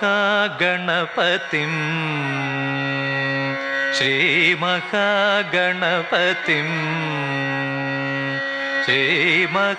महागणपतिं श्रीमहागणपतिं श्रीमहागणपतिं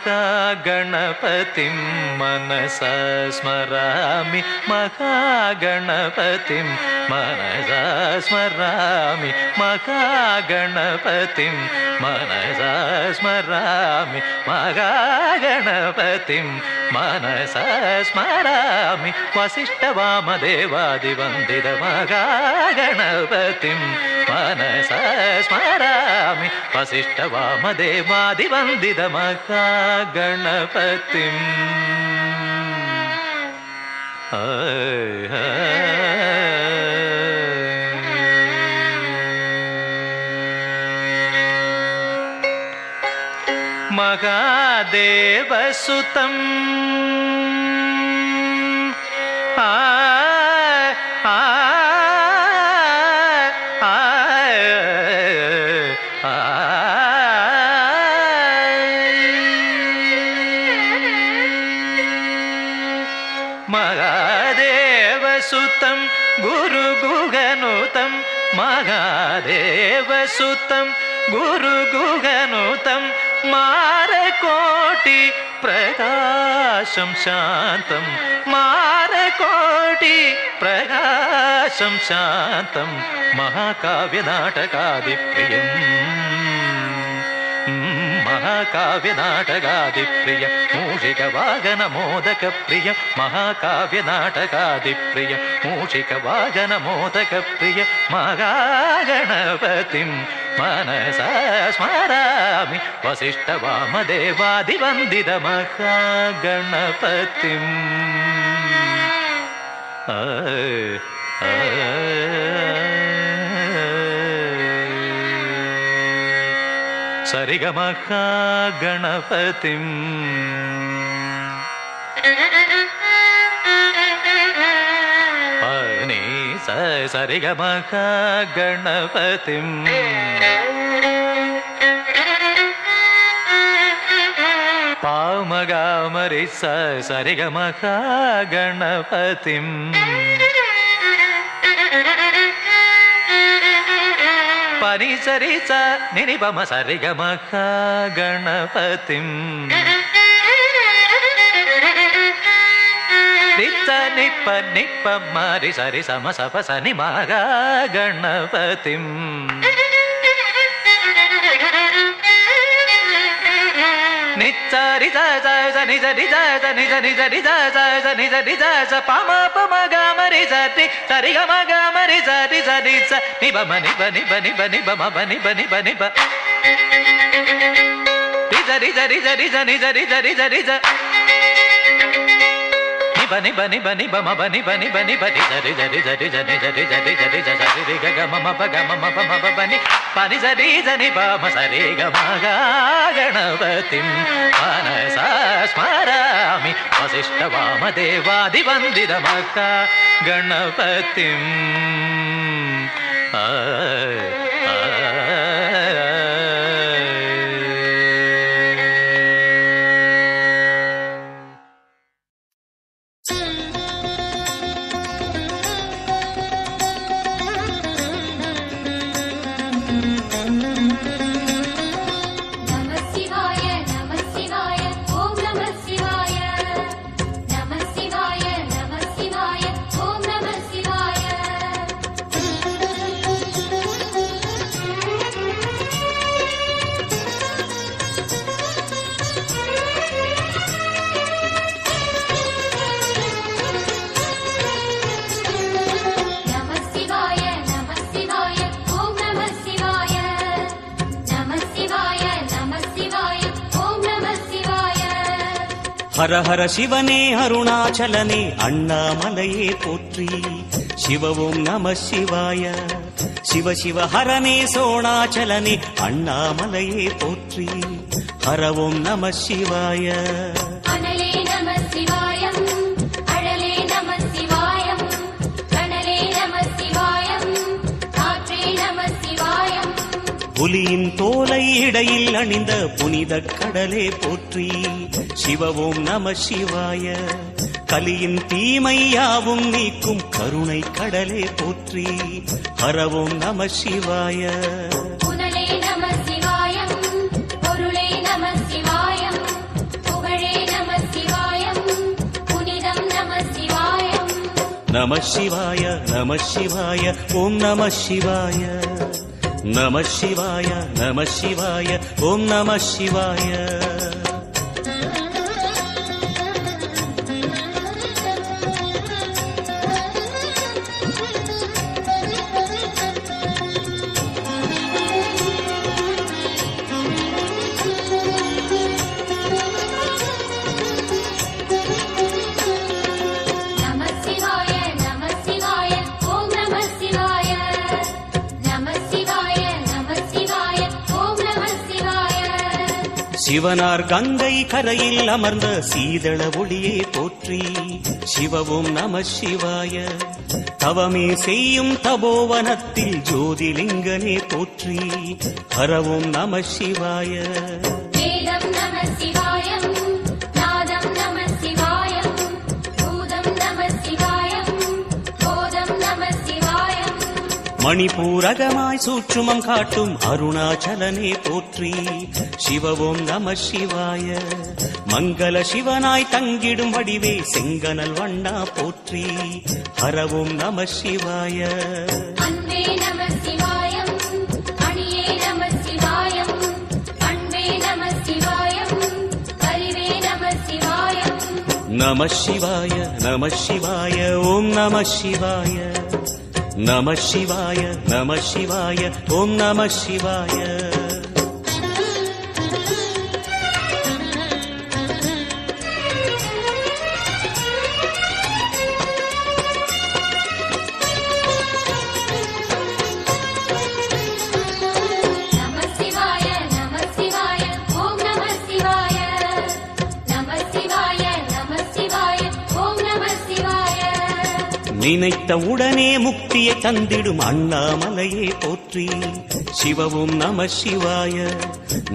मनसा स्मरामि महागणपतिं मनसा स्मरामि महागणपतिं मनसा स्मरामि महागणपतिं मनसा स्मरामि वसिष्ठवामदेवादिवन्दित महागणपतिं मनसा स्मरामि वसिष्ठवामदेवादिवन्दित महागणपतिं महादेवसुतं महादेवसुतं गुरुगुहनुतं महादेवसुतं गुरुगुहनुतं मारकोटि प्रकाशं शान्तं मारकोटि प्रकाशं शान्तं महाकाव्यनाटकादिप्रियम् महाकाव्यनाटकादिप्रिय मूषिकवागनमोदकप्रिय महाकाव्यनाटकादिप्रिय मूषिकवागनमोदकप्रिय महागणपतिं मनसा स्मरामि वसिष्ठवामदेवादिवन्दित महागणपतिं सरिगमहागणपतिं पनी सरिगमहागणपतिं पामगामरि सरिगमहागणपतिं पनि सरि स नि पम सरिगमहागणपतिं नित्स निप्प निप्प मरि सरि सम सप सनि महागणपतिं नित्सरि स नि सरि स नि सरि सरि स नि सरि स पम पम गमरि सरि सरि गम गमरि सरि सरि स नि बम नि बनि बनि बनि बम बनि बनि बनि ब नि सरि सरि सरि सनि सरि सरि सरि स नि बनि बनि बनि बम बनि बनि बनि बनि सरि सरि सरि सनि सरि सरि सरि स सरि रि ग म म प ग म म प म प बनि पनि सरि सनि प म सरि ग म ग गणपतिं मनसा स्मरामि वसिष्ठवामदेवादिवन्दित महागणपतिं ஹர ஹர சிவனே அருணாச்சலனே அண்ணாமலையே போற்றி. சிவவும் நம சிவாய. சிவ சிவ ஹரனே சோணாச்சலனே அண்ணாமலையே போற்றி. ஹரவும் நம சிவாய. அனலே நம சிவாயம், அழலே நம சிவாயம், கனலே நம சிவாயம், காற்றே நம சிவாயம். புலியின் தோலை இடையில் அணிந்த புனித கடலே போற்றி. சிவவும் நம சிவாய. கலியின் தீமையாவும் நீக்கும் கருணை கடலே போற்றி. ஹரவும் நம சிவாய. புனலே நம சிவாயம், பொருளே நம சிவாயம், புகழே நம சிவாயம், புனிதம் நம சிவாயம். நம சிவாய நம சிவாய ஓம் நம சிவாய. நம சிவாய நம சிவாய ஓம் நம சிவாய. சிவனார் கங்கை கரையில் அமர்ந்த சீதள ஒளியே போற்றி. சிவவும் நம சிவாய. தவமே செய்யும் தபோவனத்தில் ஜோதிலிங்கனே போற்றி. ஹரவும் நம சிவாய. வேதம் நம சிவாயம், நாதம் நம சிவாயம், பூதம் நம சிவாயம், போதம் நம சிவாயம். மணிபூரகமாய் சூட்சுமம் காட்டும் அருணாச்சலனே போற்றி. சிவவும் நம சிவாய. மங்கள சிவனாய் தங்கிடும் வடிவே செங்கனல் வண்ணா போற்றி. ஹரவும் நம சிவாய. அன்பே நம சிவாயம், அணியே நம சிவாயம், அன்பே நம சிவாயம், அறிவே நம சிவாயம். நம சிவாய நம சிவாய ஓம் நம சிவாய. நம சிவாய நம சிவாய ஓம் நம சிவாய. நினைத்த உடனே முக்தியை தந்திடும் அண்ணாமலையே போற்றி. சிவவும் நம சிவாய.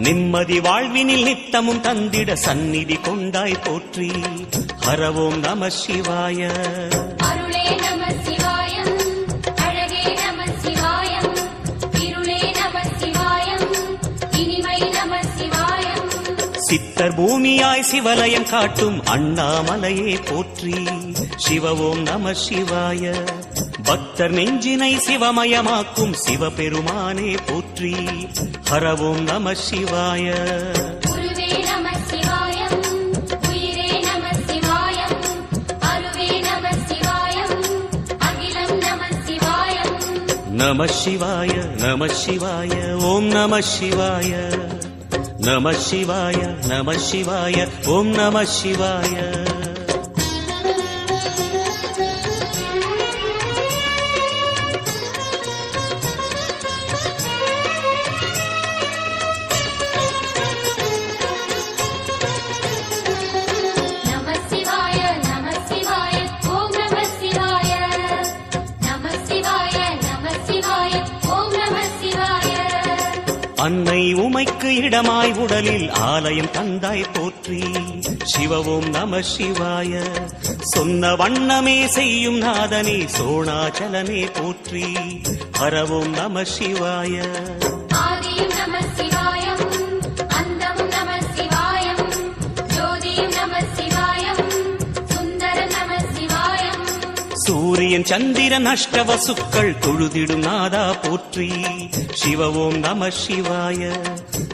நிம்மதி வாழ்வினில் நித்தமும் தந்திட சந்நிதி கொண்டாய் போற்றி. ஹரவோம் நம சிவாய. அருளே நம சிவாயம், அழகே நம சிவாயம், இருளே நம சிவாயம், இனிமை நம சிவாயம். சித்தர் பூமியாய் சிவலயம் காட்டும் அண்ணாமலையே போற்றி. சிவவோம் நம சிவாய. பக்தர் நெஞ்சினை சிவமயமாக்கும் சிவபெருமானே போற்றி. ஹரவோம் நம சிவாய. குருவே நம சிவாயம், உயிரே நம சிவாயம், அருவே நம சிவாயம், அகிலம் நம சிவாயம். நம சிவாய நம சிவாய ஓம் நம சிவாய. நம சிவாய நம சிவாய ஓம் நம சிவாய. அன்னை உமைக்கு இடமாய் உடலில் ஆலயம் தந்தாய் போற்றி. சிவவோம் நம சிவாய. சொன்ன வண்ணமே செய்யும் நாதனே சோணாச்சலனே போற்றி. ஹரவோம் நம சிவாய. ஆதியும் நம சிவாயம், அந்தமும் நம சிவாயம், ஜோதியும் நம சிவாயம், சுந்தர நம சிவாயம். சூரியன் சந்திரன் அஷ்டவசுக்கள் தொழுதிடும் நாதா போற்றி. சிவவோம் நம சிவாய.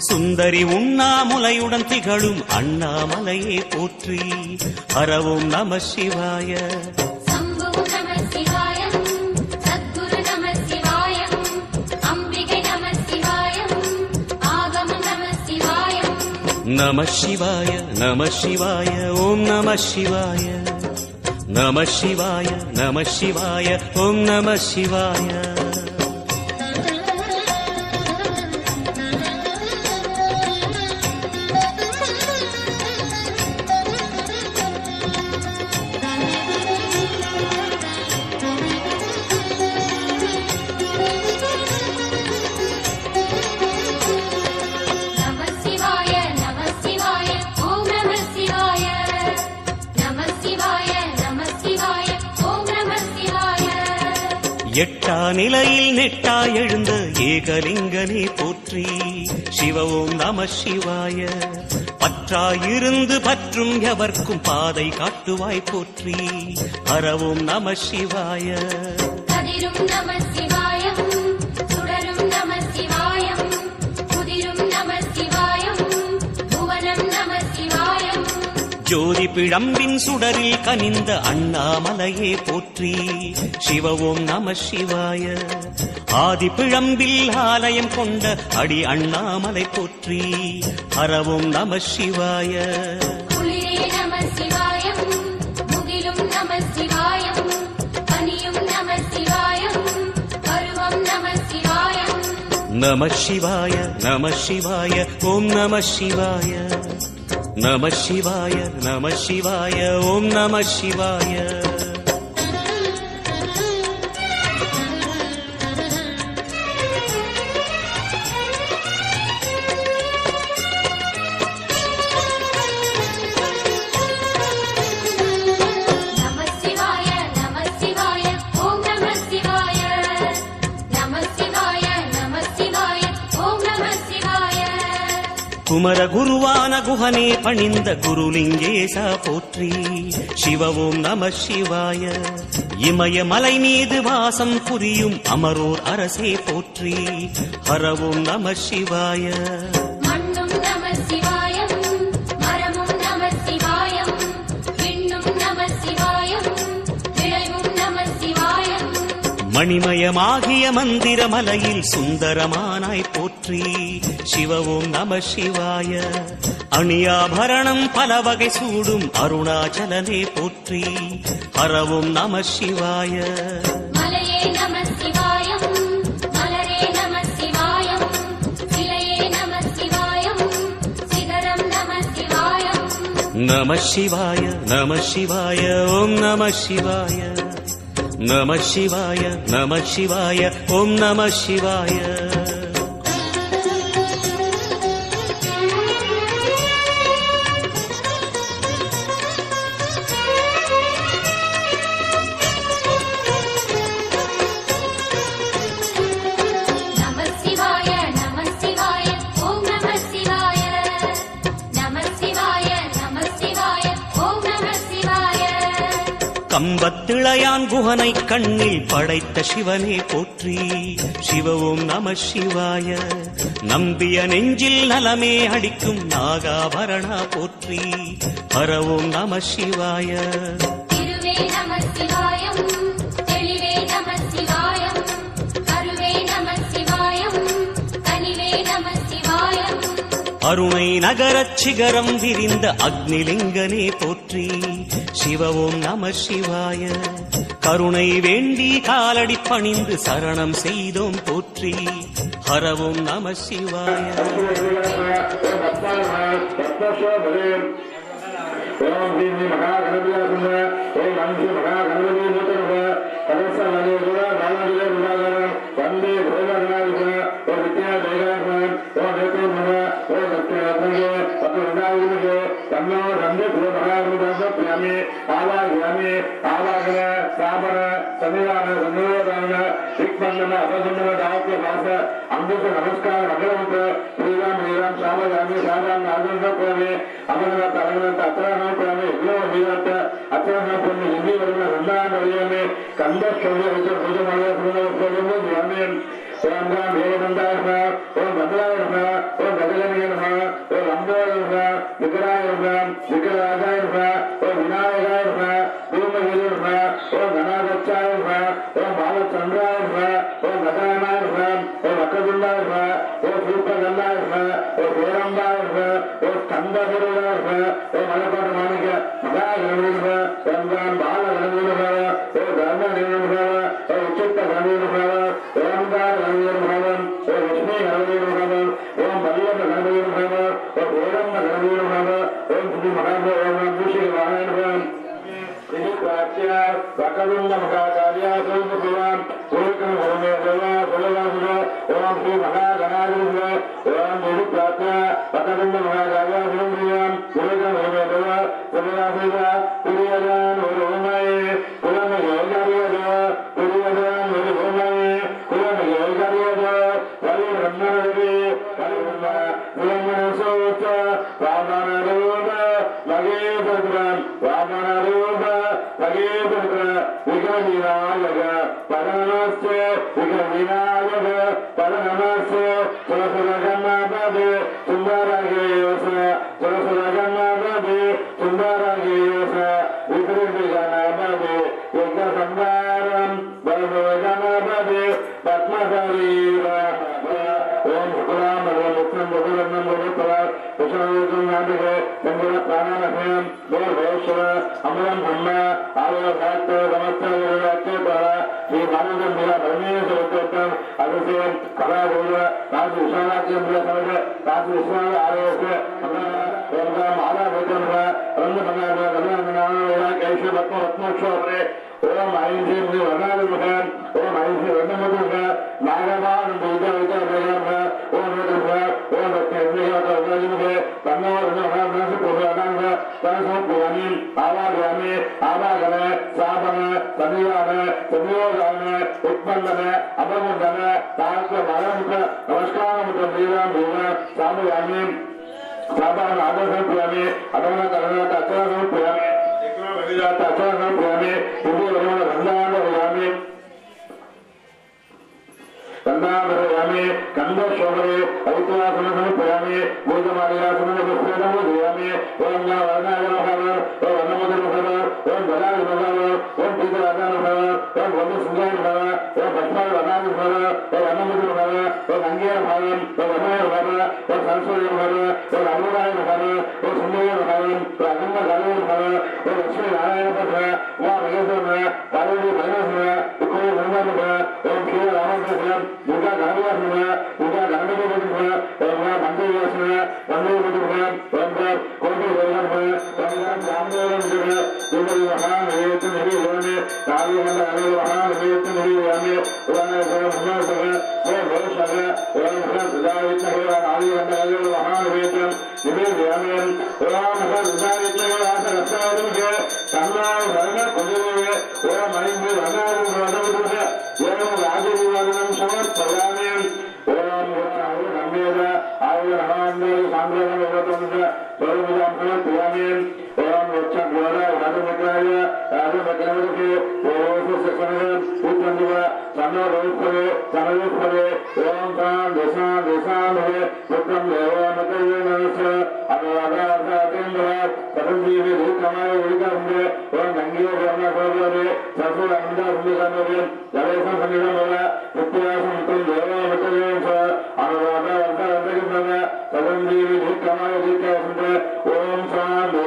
சுந்தரி உண்ணாமுலையுடன் திகழும் அண்ணாமலையே போற்றி. ஹரவோம் நம சிவாய. சம்புவும் நம சிவாயம், சத்குரு நம சிவாயம், அம்பிகை நம சிவாயம், ஆகமம் நம சிவாயம். நம சிவாய நம சிவாய ஓம் நம சிவாய நம சிவாய நம சிவாய ஓம் நம சிவாய எட்டா நிலையில் நெட்டா எழுந்த ஏகலிங்கனே போற்றி சிவ ஓம் நம சிவாய பற்றாயிருந்து பற்றும் எவர்க்கும் பாதை காட்டுவாய் போற்றி ஹர ஓம் நம சிவாய கதிரும் நம சிவாயம் சுடரும் நம சிவாயம் புதிரும் நம சிவாயம் புவனம் நம சிவாயம் ஜோதி பிழம்பின் சுடரில் கனிந்த அண்ணாமலையே போற்றி சிவ ஓம் நம சிவாய ஆதி பிழம்பில் ஆலயம் கொண்ட அடி அண்ணாமலை போற்றி ஹர ஓம் நம சிவாய குளிரே நம சிவாயம் முகிலும் நம சிவாயம் பனியும் நம சிவாயம் பருவம் நம சிவாயம் நம சிவாய நம சிவாய ஓம் நம சிவாய நம சிவாய நம சிவாய ஓம் நம சிவாய குமர குருவான குஹனே பணிந்த குருலிங்கேசா போற்றி சிவ ஓம் நம சிவாய இமய மலை மீது வாசம் புரியும் அமரோர் அரசே போற்றி ஹர ஓம் நம சிவாய மண்ணும் நம சிவாயம் மரமும் நம சிவாயம் விண்ணும் நம சிவாயம் விளைவும் நம சிவாயம் மணிமயமாகிய மந்திர மலையில் சுந்தரமானாய் போற்றி சிவ ஓம் நம சிவாய அணியாபரணம் பல வகை சூடும் அருணாச்சலனே போற்றி ஹர ஓம் நம சிவாய மலையே நம சிவாயம் மலரே நம சிவாயம் சிலையே நம சிவாயம் சிகரம் நம சிவாயம் நம சிவாய நம சிவாய ஓம் நம சிவாய நம சிவாய நம சிவாய ஓம் நம சிவாய கம்பத்திளையான் குஹனை கண்ணில் படைத்த சிவனே போற்றி சிவ ஓம் நம சிவாய நம்பிய நெஞ்சில் நலமே அடிக்கும் நாகாபரணா போற்றி ஹர ஓம் நம சிவாய திருவே நம சிவாயம் தெளிவே நம சிவாயம் கருவே நம சிவாயம் கனிவே நம சிவாயம் அருணை நகரச் சிகரம் விரிந்த அக்னிலிங்கனே போற்றி சிவ ஓம் நம சிவாய கருணை வேண்டி காலடி பணிந்து சரணம் செய்தோம் போற்றி ஹர ஓம் நம சிவாய ஓம் காம் வேதந்தாய நம ஓம் பத்ராய நம ஓம் கஜலனிய நம ஓம் அம்போய நம விக்ராய நம விக்ரராஜாய நம ஓம் விநாயகாய நம தூமகிரி நம ஓம் கணாதச்சாய நம ஓம் பாலச்சந்திராய நம ஓம் கதானாய நம ஓம் வக்கதுண்டாய நம ஓம் சூப்பகல்லாய நம ஓம் பேரம்பாய நம ஓம் ஸ்கந்தகுருவாய நம ஓம் மலைப்பாட்டு மாணிக்க மகாகணபதி நம ஓம் காம் பாலகணபதி நம ஓம் தர்மகணபதி நம ஓம் உச்சித்த கணபதி நம ஓம்கார கணபதி நம ஓம் லட்சுமி கணபதி நம ஓம் பல்லவ கணபதி நம ஓம் பேரம்ப கணபதி நம ஓம் ஸ்ரீ மகாப ஓம் பூஷி வாகன நம வக்கதுண்ட மகாகாரியா சோமபுராம் ஓம் ஓமே தேவா புலவாசுர ஓம் ஸ்ரீ மகாகணாதிபதி ஓம் இது பிரார்த்தனா வக்கதுண்ட மகாகாரியா சோமபுராம் ஓம் ஓமே தேவா புலவாசுர புரியதான் ஒரு ஓமாயே புலம யோகாரியதோ புரியதான் ஒரு ஓமாயே புலம யோகாரியதோ பலி பிரம்மனே பலிபிரம்ம பிரம்மனசோச்ச வாமனரூப மகேபுரம் வாமனரூப மகேபுர விகவிநாயக பரமஸ்ய விகவிநாயக பரமஸ்ய சுரசுரகணபதி சுந்தரகேயச சுரசுரகணபதி சுந்தரகேயச விக்ரமகணபதி யஜ்ஞசம்பாரம் பரமகணபதி பத்மசரீர ஓம் சுராம் முக்னம் முகுரம் முகுரம் விஷ்ணுவின் நாட்டிகே மங்கள பிராணாமயம் தேவேஸ்வர அமரம் பிரம்ம ஆலய சாஸ்திர சமஸ்த அச்சேதர ஸ்ரீ பாரதம் மிக பரமேஸ்வரத்தம் அதிசயம் கலாபூர்வ காசி விஸ்வநாத்தியம் சமக காசி விஸ்வநாத ஆலயஸ்ய ஓம் ஆராதனம் ரங்கமனான கல்யாண கேஷ பத்ம ரத்னோத்சவரே ஓம் ஐந்து வர்ணாதிமுகம் ஓம் ஐந்து வர்ணமுக நாகவான் பூஜ விஜயமுக ஓம் ஓம் ரத்னமுக தன்னோர்ணமனசு புராணாங்க தனசோபுராணி ஆவாகாமி ஆவாகன சாபன சன்னியான சன்னியோகான உத்பந்தன அபமுண்டன தாக்க மரமுக நமஸ்காரமுக ஸ்ரீராம் பூம சாமுயாமி சாபான ஆதர்சமுயாமி அதன கரணாத்த அச்சரமுயாமி அச்சரமுயாமி புதிய ரந்தாண்டயாமி கந்தாமரயாமி கந்தசோபரே ஐத்தியாசனசமர்ப்பயாமி பூஜமாரியாசனமஸ்தேதமோதயாமி ஓம் யா வர்ணாயனமஹ ஓம் வர்ணமுதனமஹ ஓம் வராஜனமஹ ஓம் பீதராஜனமஹ ஓம் வந்தசுந்தாயனமஹ ஓம் பத்மவர்ணாயனமஹ ஓம் வர்ணமுதனமஹ ஓம் அங்கேயனமஹ ஓம் வர்ணாயனமஹ ஓம் சரஸ்வதியனமஹ ஓம் அருணாயனமஹ ஓம் சுந்தரயனமஹ ஓம் அகம்பகலயனமஹ ஓம் லட்சுமி நாராயணமஹ ஓம் மகேஸ்வரனமஹ பார்வதி பரமேஸ்வரனமஹ உக்கோய பிரம்மனமஹ ஓம் ஸ்ரீ ராமகிருஷ்ண दुर्गा गणपति दुर्गा गणपति ओम मंदिर मंदिर ओम कोटि ओम रामदेव दुर्गा महान वेद निधि ओमे काली मंडल महान वेद निधि ओमे ओम ओम सुजावित काली मंडल महान वेद निधि ओमे ओम सुजावित रक्षादि कन्ना धर्म कुले ओम मणिपुर अनादि ओम राजदिवादनं समर्पयामि ओम नम्येद आयुर्हान्ये सांग्रहं भवतुं सर्वविधं समर्पयामि ओम वक्षद्वार राजमग्राय राजमग्राय ओषसकनः पुत्रनिव सन्नरोत्परे सनरोत्परे ओम शान्ति पुत्रं देवामतयेनस अनुरागासातेन्द्र सदजीवे दीर्घमाय दीर्घम्बे ओम गंगे ब्रह्मसोदरे ससुरंदासुमिगमरे जलेशं सन्निधमव नित्यासं तं देवामतयेनस अनुरागासातेन्द्र सदजीवे दीर्घमाय दीर्घम्बे ओम शान्ति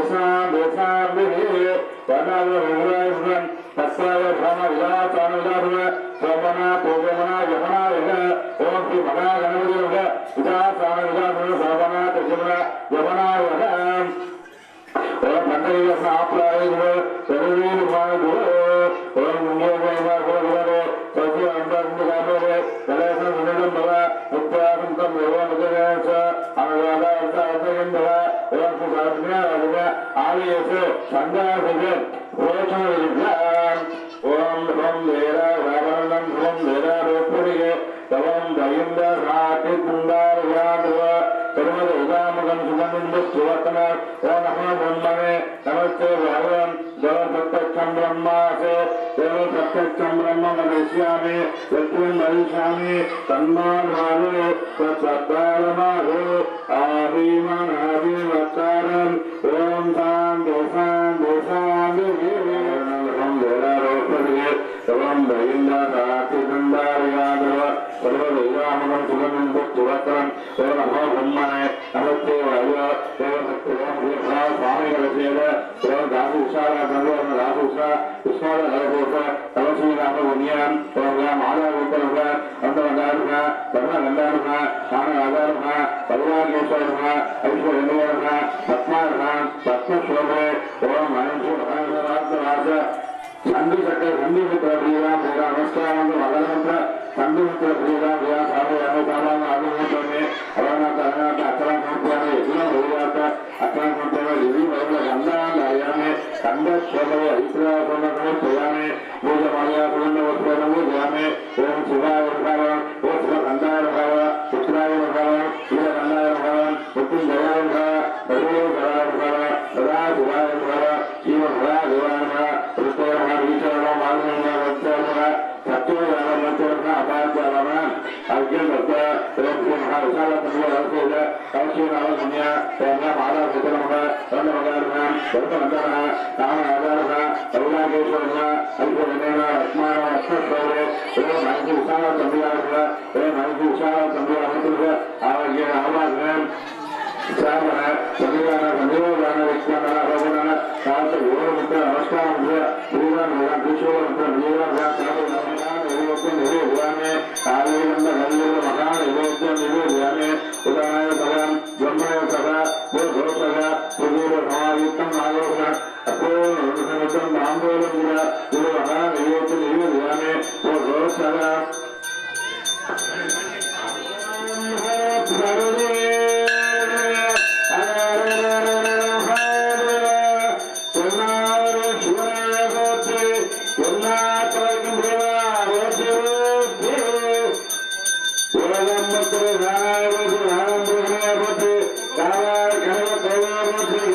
वनावरुणायस्मन् तस्याय भ्रमविलासानुदासुन सोमना पूजमना यमना यः ओम श्री महागणपतिः विलासानुदासुन सोमना पूजमना यमना यः ओम पंचैवस्न आप्लायः सर्वेरुमादो ओम मुंगेवैवागोवरे सस्य अंतर्मुखामरे कलेशं सुनिलं भव नित्यासन्तं देवमतयेनस अनुरागासातेन्द्र ओम सुसाज्ञावद आलयस संध्यासुज रोचनविद्याम् ओम ओम वेरा वावरणं ओम वेरा रोपुरिगे तवं दयिन्द राति कुंडारयाद्व सर्वद उदामगं सुगन्धिं सुवर्तन ओम नमः ब्रह्मणे नमस्ते भगवान् जलसत्तच्छ तत्सत्यं ब्रह्मासे देव प्रत्यक्षं ब्रह्म वदिष्यामि यत्त्वं वदिष्यामि तन्माधारो तत्सत्तारमाधो आभिमनाभिवत्तारम् ओम शान्ति शान्ति शान्ति सर्वं दैन्दातिदण्डार्यादव सर्वदैवामनं सुगन्धुवत्रं नमो ब्रह्मणे नमस्ते वाय स्वामिगलसेव दासुषाराधनव दासुषा कृष्णोदहरभूत तवश्रीरामपुण्यं मालावितरः अन्तरगारः धर्मगन्धारः स्थानगारः परिवारकेश्वरः ऐश्वर्यनिवारः पद्मारः पद्मशोभे ओम महेश्वराज संधुचक्र संधुपुत्र प्रियराम मेरा नमस्कार मगलमंत्र संधुपुत्र प्रियराम मेरा साधु अनुकामान आगमन में अवना करना अचरण संख्या में इतना हो जाता अचरण संख्या में दिव्य मतलब गंगा लाया में कंधा शोभे इतना सोना को सोया में वो जमाया सोना वो सोना वो जया में ओम शिवाय नमः ओम शिव गंगा नमः पुत्राय नमः शिव गंगा नमः मृत्युंजय नमः भगवो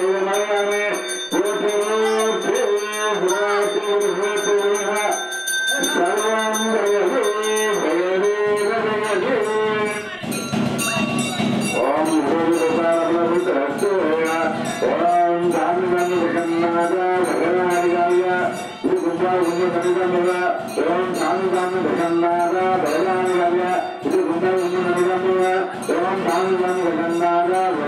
नमः सदा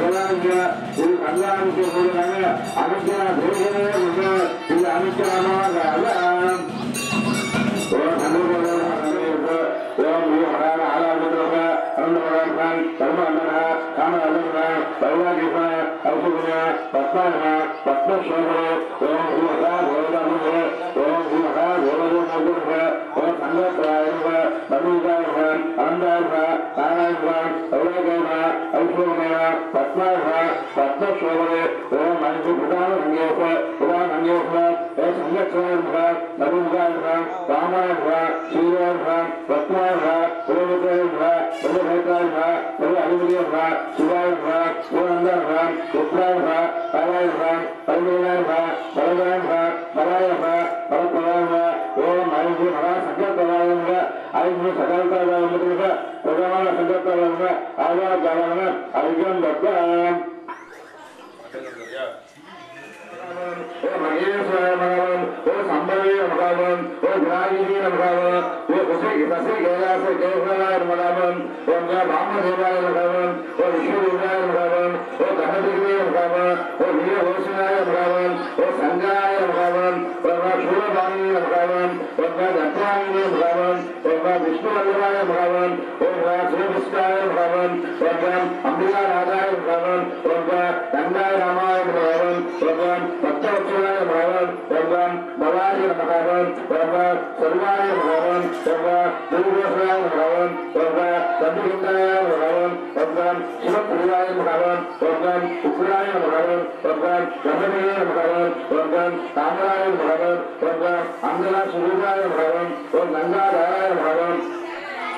शिवाय नमः शिव भरा देवाय नमः अर्जुन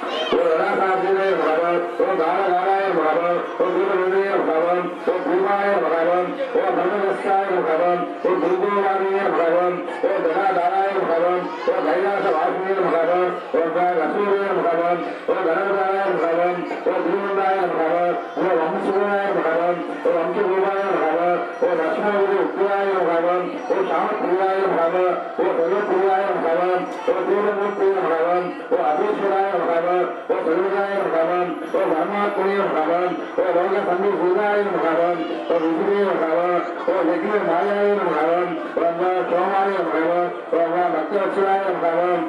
ஓம் ரணசாசிரே பகவன் ஓம் தாரகாராய பகவன் ஓம் தூதவிதய பகவன் ஓம் பூமாய பகவன் ஓம் தர்மதஸ்தாய பகவன் ஓம் துர்கோவாதிய பகவன் ஓம் தனாதாராய பகவன் ஓம் கைலாச வாசிய பகவன் ஓம் ரசூரிய பகவன் ஓம் தனதாய பகவன் ஓம் திருமந்தாய பகவன் ஓம் வம்சுவாய பகவன் ஓம் வம்சபூமாய பகவன் ஓம் லட்சுமணபுரி உத்திராய பகவன் ஓம் சாமப்பிரியாய பகவன் ஓம் சர்வப்பிரியாய பகவன் ஓம் தூரமூர்த்திய பகவன் ஓம் அபீஸ்வராய பகவன் ஓம் சர்வதாய பகவன் ஓம் பரமாத்மனிய பகவன் ஓம் லோக சந்தி சூதாய பகவன் ஓம் விசுரிய பகவன் ஓம் யஜ்ய மாயாய பகவன் ஓம் சோமாய பகவன் ஓம் பக்தவத்சலாய பகவன்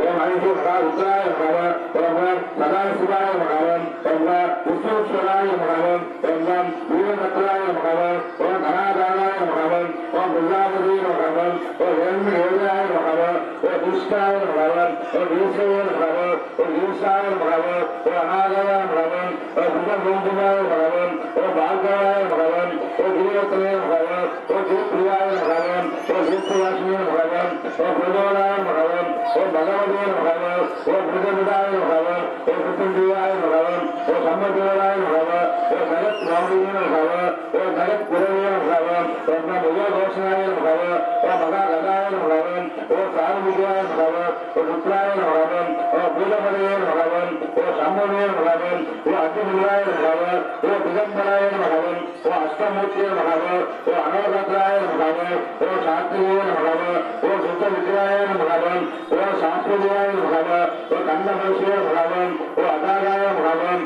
ஓம் ஐஸ்வரா ருத்ராய பகவன் ஓம் சதாசிவாய பகவன் ஓம் விஸ்வேஸ்வராய பகவன் ஓம் வீரபத்ராய பகவன் ஓம் தனாதாராய பகவன் ஓம் பிரஜாபதிய பகவன் ஓம் வேண்மை ஏழாய பகவன் ஓம் துஷ்டாய பகவன் ஓம் ஈஸ்வர பகவன் ஓம் ஈசாய பகவன் ஓம் அநாதாய பகவன் ஓம் புதபூமாய பகவன் ஓம் பார்கவாய பகவன் ஓம் வீரத்திரய பகவன் ஓம் திருப்பிரியாய பகவன் ஓம் தீர்த்தவாசிய பகவன் ஓம் பிரஜோதாய பகவன் ஓம் பகவதிய பகவன் ஓம் பிரஜபிதாய பகவன் ஓம் சுத்தந்தியாய பகவன் ஓம் சம்மதியாய பகவன் ஓம் ஜகத் நாமிய பகவன் ஓம் ஜகத் குரவிய பகவன் ஓம் விஜயகோஷாய பகவன் ஓம் மகாகதாய பகவன் ஓம் சாரவித்யாய பகவன் ஓம் புத்திராய பகவன் ஓம் பூதபதிய பகவன் ஓம் சம்மதிய பகவன் ஓம் அத்திமுடியாய பகவன் ஓம் திகம்பராய பகவன் ஓம் அஷ்டமூர்த்திய பகவன் ஓம் அனோகத்ராய பகவன் ஓம் சாத்திரிய பகவன் ஓம் சுத்த வித்யாய பகவன் ஓம் சாஸ்திரியாய பகவன் ஓம் கண்ணபரிசிய பகவன் ஓம் அதாராய பகவன்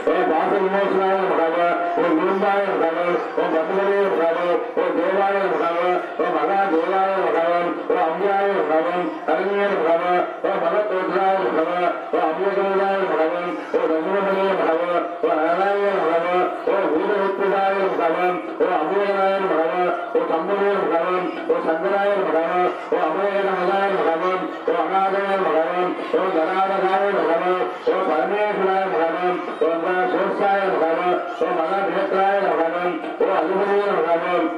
ஓம் பாச விமோசனாய பகவன் ஓம் குருந்தாய பகவன் ஓம் பத்மதேய பகவன் ஓம் தேவாய பகவன் ஓம் மகா தேவாய பகவன் ஓம் அம்பியாய பகவன் கருணிய பகவன் ஓம் மகத்தோத்ராய பகவன் ஓம் அம்பியகோதாய பகவன் ஓம் ரகுமதேய பகவன் ஓம் அனலாய பகவன் ஓம் பூதவித்யாய பகவன் ஓம் அம்பியகனாய பகவன் ஓம் சம்பதேய பகவன் ஓம் சங்கராய பகவன் ஓம் அபயகனமதாய பகவன் ஓம் அநாதாய பகவன் ஓம் தனாதகாய பகவன் ஓம் பரமேஸ்வராய பகவன் ஓம் சோசாய பகவன் ஓம் மகாபேத்ராய பகவன் ஓம் அதிபதிய பகவன்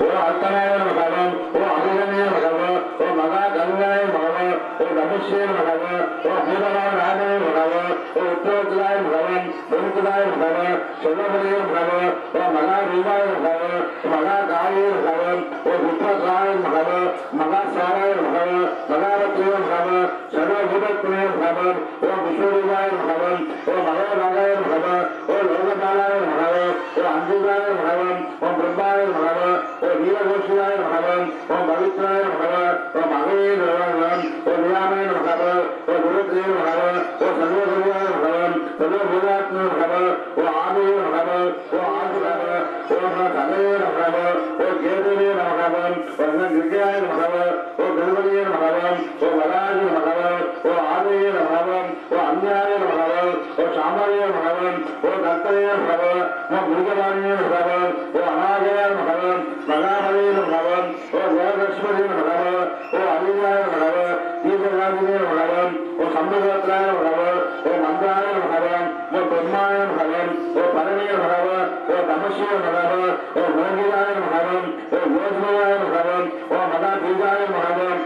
ஓம் அர்த்தனாய பகவன் ஓம் அபிகமிய பகவன் ஓம் மகா கருணாய பகவன் ஓம் தபஸ்ய பகவன் ஓம் பூதவானாய பகவன் ஓம் உத்தரத்திராய பகவன் பொருத்தராய பகவன் சொல்லபதிய பகவன் ஓம் மகா ரூபாய பகவன் மகா காரிய பகவன் ஓம் புத்திரத்ராய பகவன் மகா சாராய பகவன் மகாபத்ரிய பகவன் சர்வபூதத்ரய பகவன் ஓம் விஸ்வரூபாய பகவன் ஓம் மகோராகாய பகவன் ஓம் லோகபாலாய பகவன் ஓம் அஞ்சுதாய பகவன் ஓம் பிரம்மாய பகவன் ஓம் நீலகோஷியாய பகவன் ஓம் பவித்ராய பகவன் ஓம் அகவே பகவன் ஓம் நியாமய பகவன் ஓம் குருத்ரே பகவன் ஓம் சர்வகுருவாய பகவன் சர்வபூதாத்ம பகவன் ஓம் ஆதிய பகவன் ஓம் ஆதி பகவன் ஓம் சகலே பகவன் ஓம் கேதுவே பகவன் ஓம் கிருத்தியாய பகவன் ஓம் திருவதிய பகவன் ஓம் வராஜ பகவன் ஓம் ஆதிய பகவன் ஓம் அந்நியாய பகவன் ஓம் சாமரிய பகவன் ஓம் தத்தய பகவன் ஓம் துர்கவாணிய பகவன் ஓம் அநாதய பகவன் மகாபலிய பகவன் ஓம் வேதலட்சுமி பகவன் ஓம் அபிஜாய பகவன் தீபராஜிய பகவன் ஓம் சம்பதத்ராய பகவன் ஓம் மந்திராய பகவன் ஓம் பிரம்மாய பகவன் ஓம் பரணிய பகவன் ஓம் தமசிய பகவன் ஓம் மோகிதாய பகவன் ஓம் யோஜ்மயாய பகவன் ஓம் மகா தீஜாய பகவன்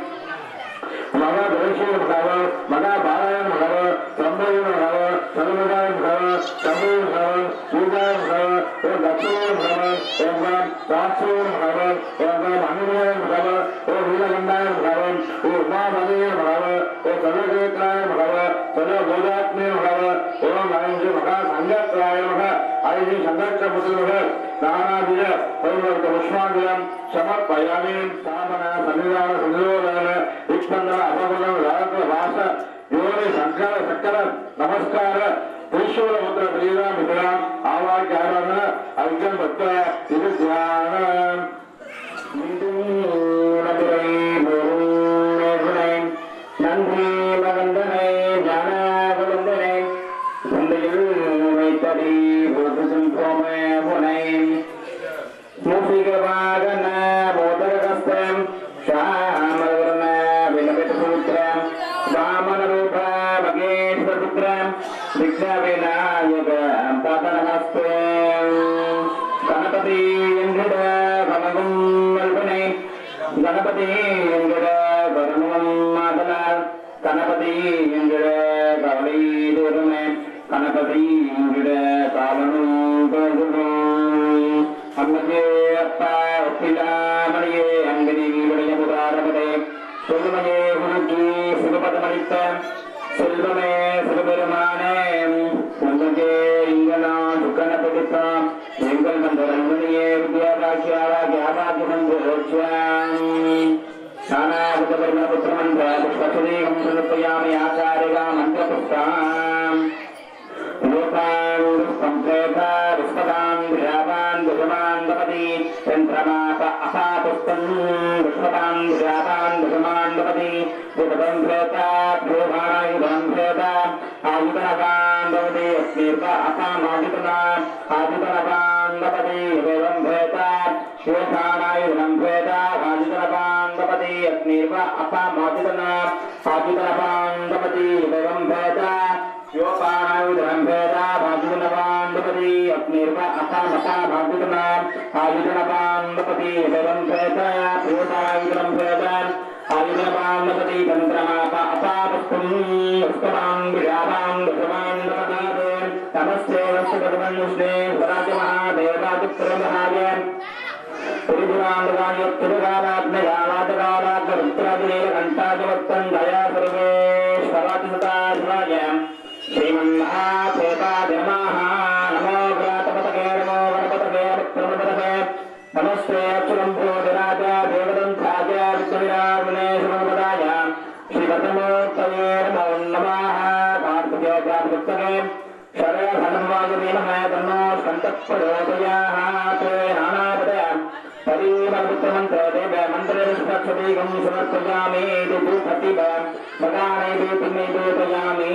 மகா தேசிய பகவன் மகா பாலாய பகவன் சம்பய பகவன் சர்வதாய பகவன் சம்பய பகவன் சூதாய பகவன் ஓம் தட்சிணாய பகவன் ஓம் சாஸ்திரிய பகவன் ஓம் அனுமய பகவன் ஓம் நீலகண்டாய பகவன் ஓம் உமாபதய பகவன் ஓம் சர்வகேத்ராய பகவன் சர்வபூதாத்மிய பகவன் ஓம் ஐந்து மகா சங்கத்ராய ஐந்து சங்கச்ச புத்திரர்கள் நானாதிக பரிவர்த்த புஷ்மாந்திரம் சமர்ப்பயாமி சாமன சன்னிதான சந்திரோதன விக்பந்தன அபகுணம் ராக வாச யோனி சங்கர சக்கர நமஸ்கார ஈஸ்வர முத்திர பிரியா மித்ரா ஆவாக்கிய ஆராதன அர்ஜன் பக்த இது தியானம் நன்றி மகந்தனை ஞான குழந்தனை தந்தையில் வைத்தடி பொருத்தும் கோமே புனை மூசிகவாகன மோதரகஸ்தம் ஷாமவர்ண விலபித சூத்திரம் வாமன ரூப மகேஸ்வர புத்திரம் விக்ன விநாயக பதனமஸ்தே கணபதி என்கிற கனகும் மல்பனை கணபதி என்கிற கருணம் மாதலால் கணபதி என்கிற சொல்லுமையே குருக்கி சிவபதமளித்த செல்வமே சிவபெருமானே உங்களுக்கே இங்க நான் சுக்கன பிடித்தான் எங்கள் மந்த ரங்கனியே வித்யாபாக்கியாபாக்கியாபாக்கியம் நானாபுத்தபரிமபுத்திரமந்திர புஷ்பசுதீகம் சமர்ப்பயாமி ஆச்சாரிகா மந்திரபுஷ்பாம் விஸ்வதாம் விஜாபான் விஜமான் பவதி சந்திரமாப அபாபுஷ்பம் விஸ்வதாம் விஜாபான் விஜமான் பவதி விபதம் சேதா பூபாயுதம் சேதா ஆயுதனபான் பவதி அஸ்மீர்ப அபாமாயுதனா ஆயுதனபான் பவதி விபதம் சேதா யோகானாயுதம் சேதா ஆயுதனபான் பவதி அஸ்மீர்ப அபாமாயுதனா ஆயுதனபான் பவதி விபதம் சேதா யோகானாயுதம் சேதா ஆயுதனபான் பவதி அஸ்மீர்ப அபாமபா ஆயுதனா ஆயுதனபான் பவதி விபதம் சேதா யோகாயுதம் சேதா ஆயுதனபான் பவதி தந்திரமாப அபாபுஷ்பம் புஷ்பமான் விஜாபான் விஜமான் பவதி நமஸ்தே வஸ்துபதமன்யுஷ்ணே ஸ்வராஜ மகாதேவாதித்ரமஹாய திரிபுராந்தகாய திருகாலாத்மயாலாதகாலாத்ம ருத்ராதிநேல கண்டாதிவத்தன் தயா சர்வேஸ்வராதிசுதாய ஸ்ரீமன்மஹாபேதாய நமः நமோ கிராதபதகே நமோ கணபதகே விக்ரமபதகே நமஸ்தே அச்சுரம் போதராஜ தேவதந்தாஜ வித்விராகுணே சுமபதாய ஸ்ரீபதமூர்த்தயே நமோ நமः கார்த்திகேயாதிபுத்தகே शरयधनवायुधीमहे तन्नो स्कन्दप्रचोदयात् नानापदय परीमपुत्रमन्त्रे देवे मन्त्रे स्पर्शदीकं समर्पयामि भूपतिव भगाने भूतिमे दोपयामि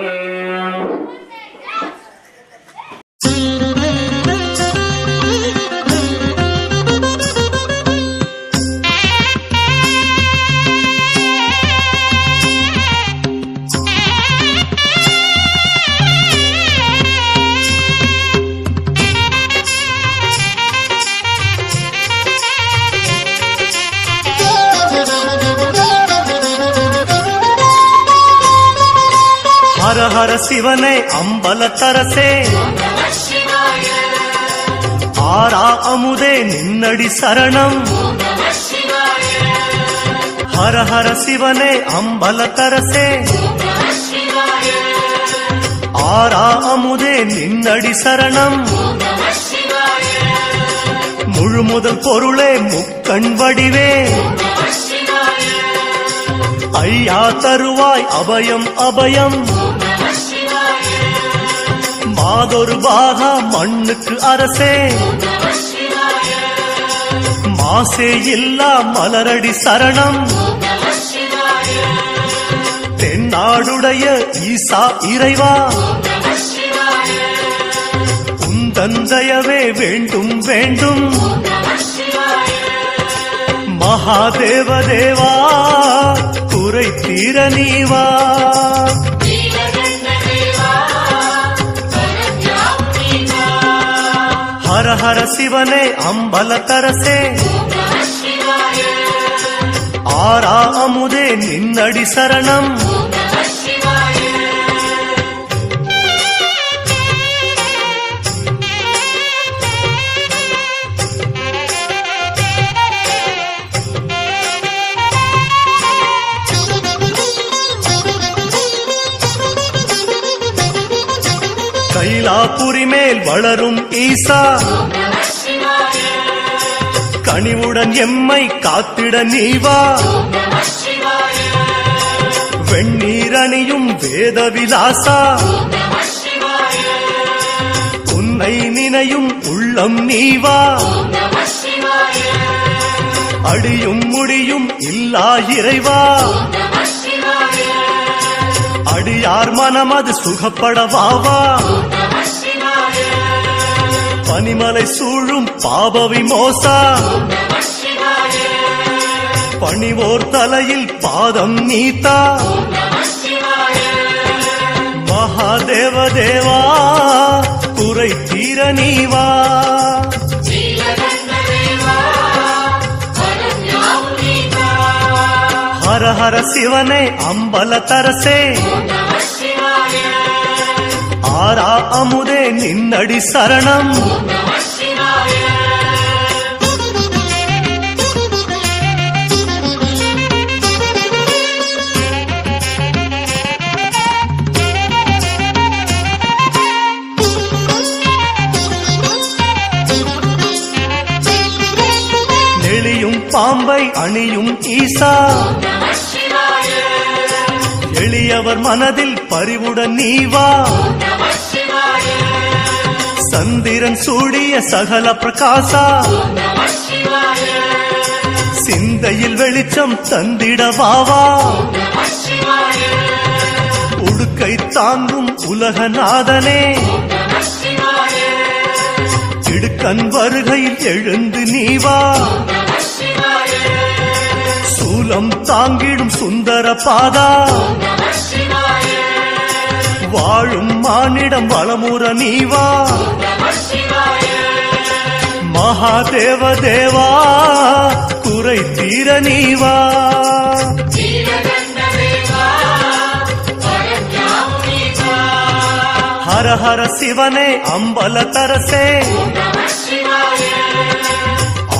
ஹர ஹர சிவனே அம்பலத்தரசே ஆரா அமுதே நின்னடி சரணம் ஹர ஹர சிவனே அம்பலத்தரசே ஆரா அமுதே நின்னடி சரணம் முழு முதல் பொருளே முக்கண் வடிவே ஐயா தருவாய் அபயம் அபயம் மாதொரு பாகா மண்ணுக்கு அரசே மாசே இல்லா மலரடி சரணம் தென்னாடுடைய ஈசா இறைவா உந்தந்தயவே வேண்டும் வேண்டும் மகாதேவ தேவா குறை தீர நீவா ஹர ஹர சிவனே அம்பலத்தரசே ஆரா அமுதே நின்னடி சரணம் கைலாபுரி மேல் வளரும் ஈசா கனிவுடன் எம்மை காத்திட நீவா வெண்ணீரணியும் வேத விலாசா உன்னை நினையும் உள்ளம் நீவா அடியும் முடியும் இல்லா இறைவா அடியார் மனமது சுகப்படவாவா பனிமலை சூழும் பாப விமோசா பணிவோர் தலையில் பாதம் நீத்தா மகாதேவ தேவா குறை தீர நீவா ஹர ஹர சிவனே அம்பலத்தரசே ஆரா அமுதே நின்னடி சரணம் அணியும் ஈசா எளியவர் மனதில் பரிவுடன் நீவா சந்திரன் சூடிய சகல பிரகாசா சிந்தையில் வெளிச்சம் தந்திடவாவா உடுக்கை தாங்கும் உலகநாதனே இடுக்கண் வருகையில் எழுந்து நீவா சூலம் தாங்கிடும் சுந்தர பாதா வாழும் மானிடம் வளமுற நீவா மகாதேவ தேவா குறை தீர நீவா ஹர ஹர சிவனே அம்பல தரசே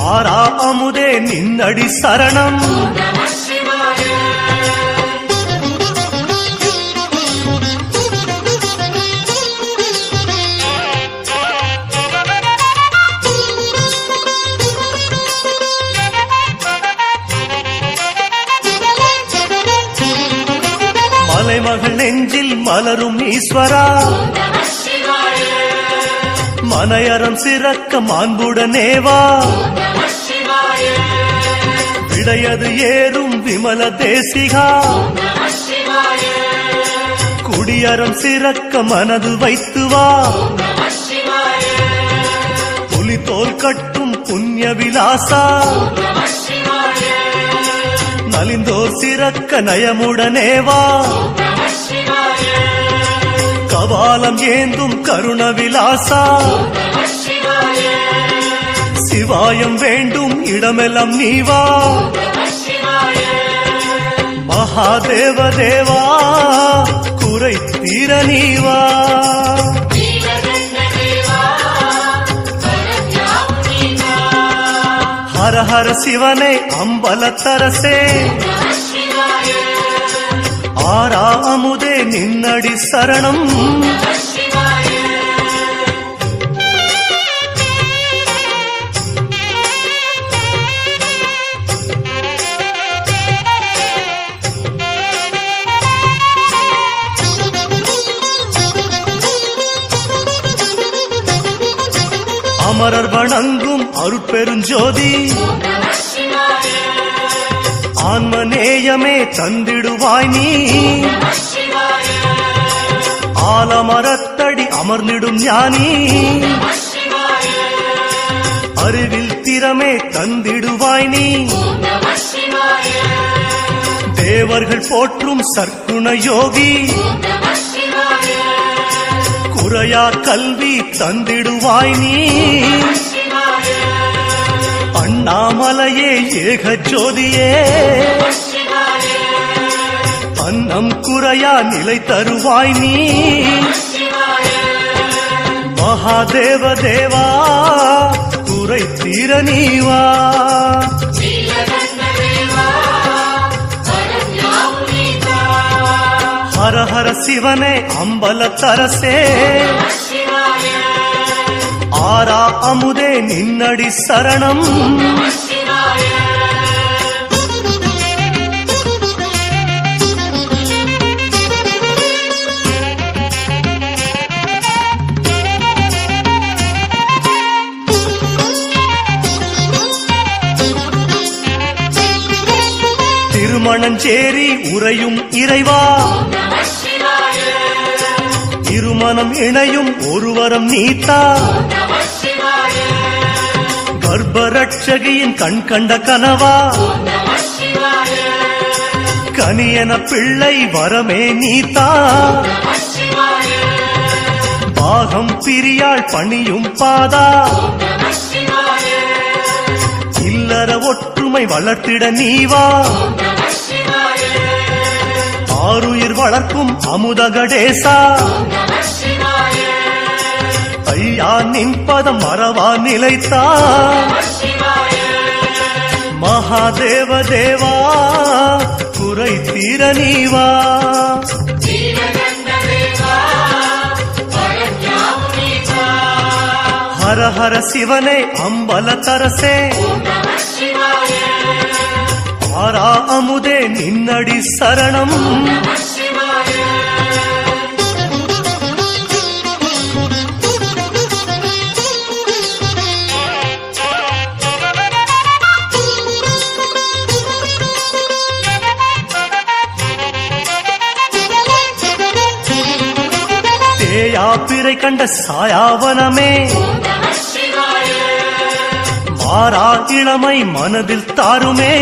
ஆரா அமுதே நின்னடி சரணம் மலைமகள் நெஞ்சில் மலரும் ஈஸ்வரா மனையறம் சிறக்க மாண்புடனேவா விடையது ஏறும் விமல தேசிகா குடியறம் சிறக்க மனது வைத்துவா புலித்தோல் கட்டும் புண்ணிய விலாசா நலிந்தோர் சிறக்க நயமுடனேவா கபாலம் ஏந்தும் கருண விலாசா சிவாயம் வேண்டும் இடமெல்லாம் நீவா மகாதேவ தேவா குறை தீர நீவா ஹர ஹர சிவனே அம்பலத்தரசே ஆரா அமுதே நின்னடி சரணம் அமரர் வணங்கும் அருட்பெருஞ்சோதி ஆன்மநேயமே தந்திடுவாய் நீ ஆலமரத்தடி அமர்ந்திடும் ஞானி அறிவில் திறமே தந்திடுவாய் நீ தேவர்கள் போற்றும் சற்குண யோகி குறையா கல்வி தந்திடுவாய் நீ அண்ணாமலையே ஏக ஜோதியே அன்னம் குறையா நிலை தருவாய் நீ மகாதேவ தேவா குறை தீர நீவா ஹர ஹர சிவனே அம்பலத்தரசே ஆரா அமுதே நின்னடி சரணம் திருமணஞ்சேரி உறையும் இறைவா இருமனம் இணையும் ஒருவரம் நீத்தா கர்ப்பரட்சகியின் கண் கண்ட கனவா கனியன பிள்ளை வரமே நீத்தா பாகம் பிரியாள் பணியும் பாதா இல்லற ஒற்றுமை வளர்த்திட நீவா ஆருயிர் வளர்க்கும் அமுதகடேசா ஐயா நின் பதம் மறவா நிலைத்தா மகாதேவ தேவா குறை தீர நீவா ஹர ஹர சிவனே அம்பலத்தரசே ஆரா அமுதே நின்னடி சரணம். தேயா பிறை கண்ட சாயாவனமே மாறா இளமை மனதில் தாருமே.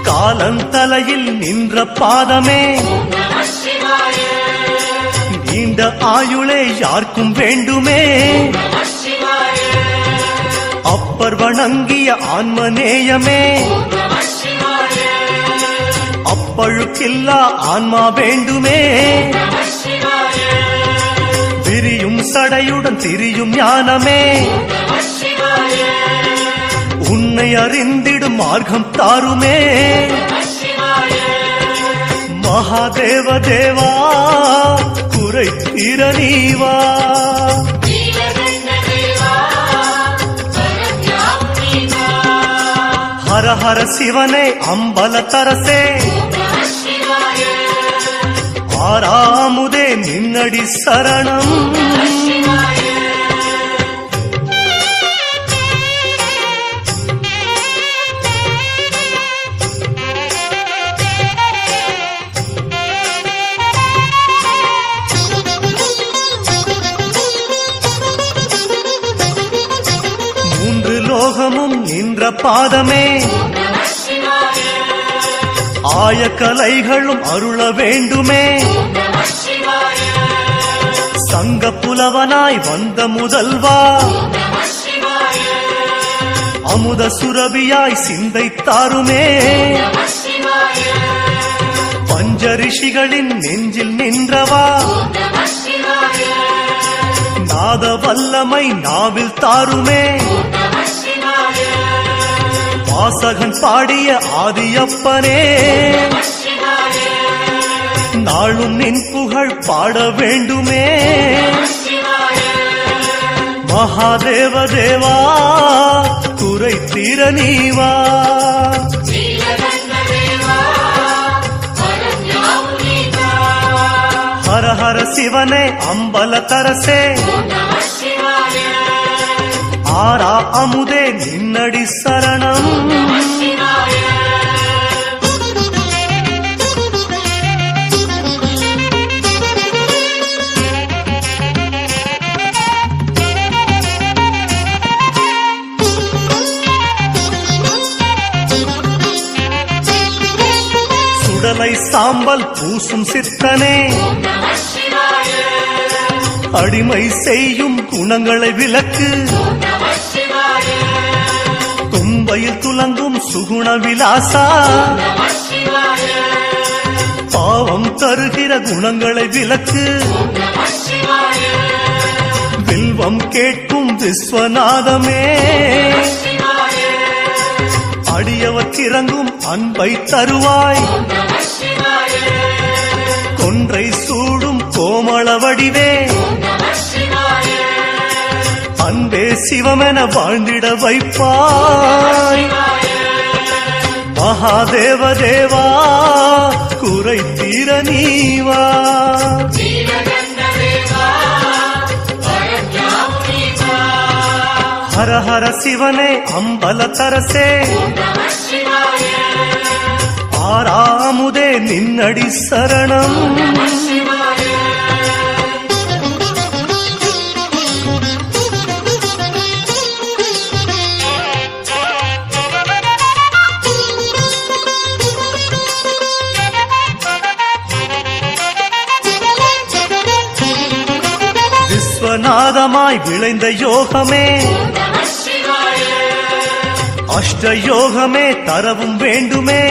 காலந்தலையில் நின்ற பாதமே நீண்ட ஆயுளே யாருக்கும் வேண்டுமே. அப்பர் வணங்கிய ஆன்மநேயமே அப்பழுக்கில்லா ஆன்மா வேண்டுமே. திரியும் சடையுடன் திரியும் ஞானமே உன்னை அறிந்திடும் மார்க்கம் தாருமே. மகாதேவ தேவா குறை தீர நீவா. ஹர ஹர சிவனே அம்பலத்தரசே ஆறாமுதே நின்னடி சரணம். மூன்று லோகமும் நின்ற பாதமே ஆய கலைகளும் அருள வேண்டுமே. சங்க புலவனாய் வந்த முதல்வா அமுத சுரபியாய் சிந்தை தாருமே. பஞ்ச ரிஷிகளின் நெஞ்சில் நின்றவா நாத வல்லமை நாவில் தாருமே. வாசகன் பாடிய ஆதியப்பனே நாளும் நின் புகழ் பாட வேண்டுமே. மகாதேவ தேவா குறை தீர நீவா. ஹர ஹர சிவனே அம்பலத்தரசே ஆரா அமுதே நின்னடி சரணம். சுடலை சாம்பல் பூசும் சித்தனே அடிமை செய்யும் குணங்களை விலக்கு. தும்பையில் துலங்கும் சுகுண விலாசா பாவம் தருகிற குணங்களை விலக்கு. வில்வம் கேட்கும் விஸ்வநாதமே அடியவர்க்கிறங்கும் அன்பை தருவாய். கொன்றை சூடும் கோமள வடிவே அன்பே சிவமென வாழ்ந்திட வைப்பாய். மகாதேவ தேவா குறை தீர நீவா. ஹர ஹர சிவனே அம்பலத்தரசே ஆறாமுதே நின்னடி சரணம். விஸ்வநாதமாய் விளைந்த யோகமே அஷ்ட யோகமே தரவும் வேண்டுமே.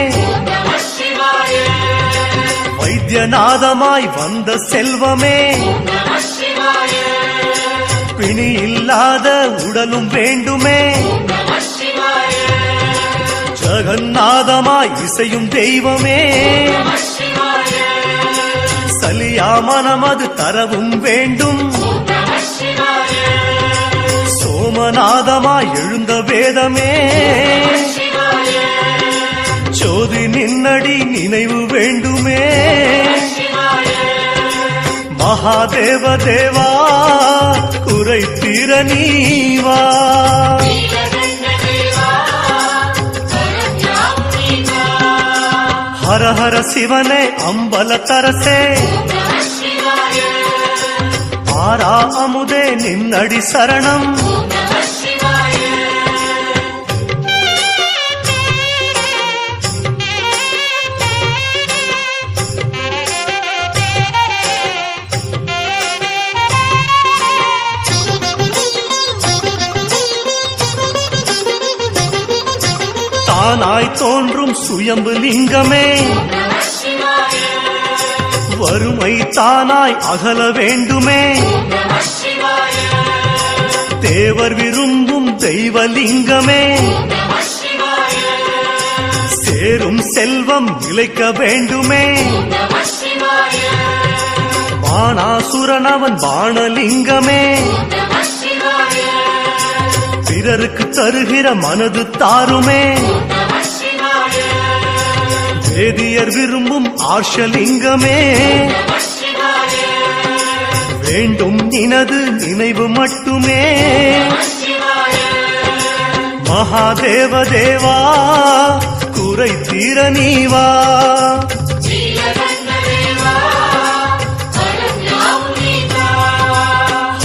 வைத்தியநாதமாய் வந்த செல்வமே பிணி இல்லாத உடலும் வேண்டுமே. ஜகநாதமாய் இசையும் தெய்வமே சலியா மனமது தரவும் வேண்டும். சோமநாதமாய் எழுந்த வேதமே நின்னடி நினைவு வேண்டுமே மகாதேவ தேவா குறை தீர நீவா ஹர ஹர சிவனே அம்பலத்தரசே ஆரா அமுதே நின்னடி சரணம் தானாய் தோன்றும் சுயம்பு லிங்கமே வறுமை தானாய் அகல வேண்டுமே தேவர் விரும்பும் தெய்வலிங்கமே சேரும் செல்வம் நிலைக்க வேண்டுமே பாணாசுரனவன் பாணலிங்கமே பிறருக்கு தருகிற மனது தாருமே வேதியர் விரும்பும் ஆர்ஷலிங்கமே வேண்டும் நினது நினைவு மட்டுமே மகாதேவ தேவா குறை தீர நீவா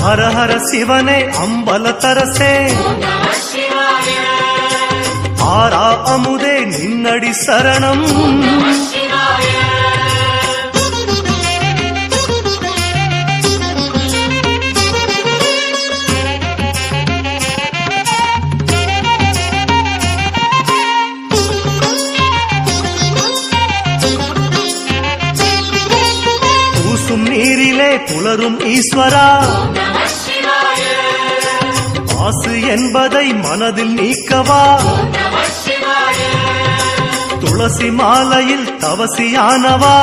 ஹர ஹர சிவனே அம்பலத்தரசே ஆரா அமுதே நின்னடி சரணம் பூசும் நீரிலே புலரும் ஈஸ்வரா மாசு என்பதை மனதில் நீக்கவா துளசி மாலையில் தவசியானவா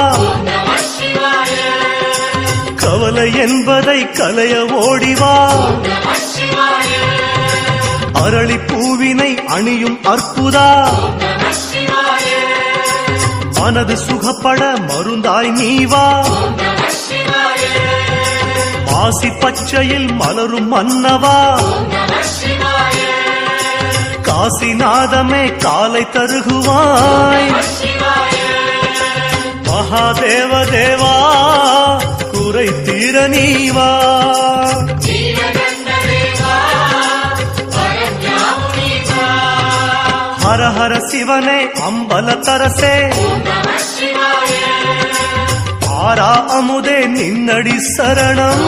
கவலை என்பதை கலைய ஓடிவா அரளி பூவினை அணியும் அற்புதா மனது சுகப்பட மருந்தாய் நீவா மாசி பச்சையில் மலரும் மன்னவா காசிநாதமே காலை தருகுவாய் மகாதேவ தேவா குறை தீர நீவா ஹர ஹர சிவனே அம்பலத்தரசே ஆரா அமுதே நின்னடி சரணம்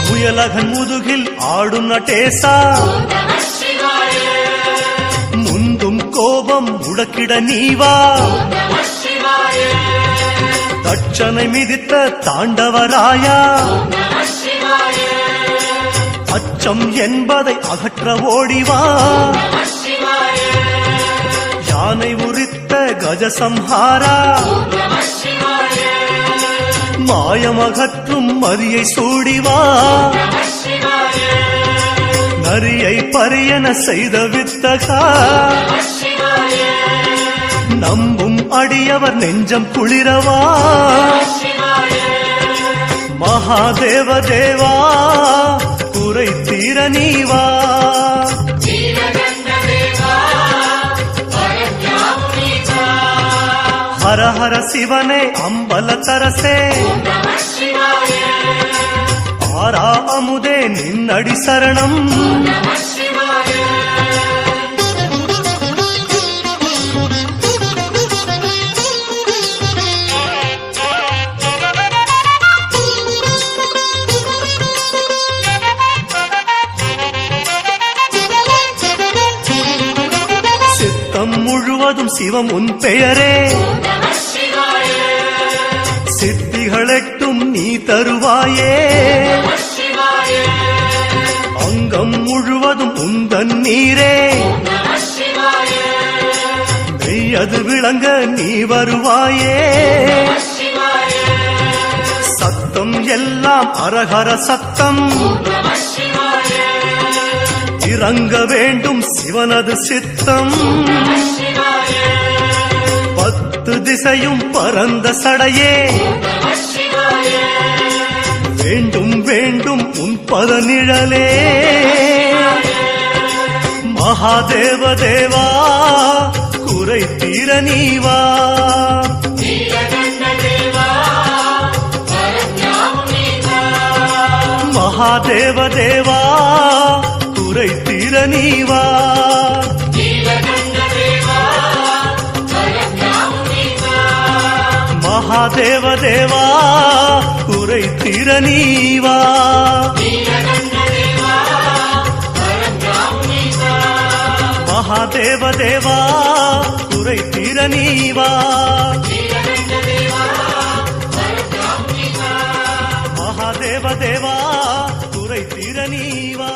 முயலகன் முதுகில் ஆடும் நடேசா முந்தும் கோபம் உடக்கிட நீவா தட்சனை மிதித்த தாண்டவராயா அச்சம் என்பதை அகற்ற ஓடிவா யானை உரித்த கஜசம்ஹாரா மாயமகற்றும் மரியை சூடிவா நரியை பரியன செய்த வித்தகா நம்பும் அடியவர் நெஞ்சம் குளிரவா மகாதேவ தேவா குறை தீர நீவா ஹர ஹர சிவனே அம்பலத்தரசே ஆரா அமுதே நின்னடி சரணம் சித்தம் முழுவதும் சிவம் உன் பெயரே சித்திகளெட்டும் நீ தருவாயே அங்கம் முழுவதும் உந்தன் நீரே அது விளங்க நீ வருவாயே. சத்தம் எல்லாம் அரஹர சத்தம், இறங்க வேண்டும் சிவனது சித்தம். 10 திசையும் பரந்த சடையே, வேண்டும் வேண்டும் உன் பத நிழலே. மகாதேவ தேவா குறை தீர நீவா. மகாதேவ தேவா குறை தீர நீவா. மகாதேவ தேவா குறை தீர நீவா. மகாதேவ தேவா குறை தீர நீவா. மகாதேவ தேவா குறை தீர நீவா.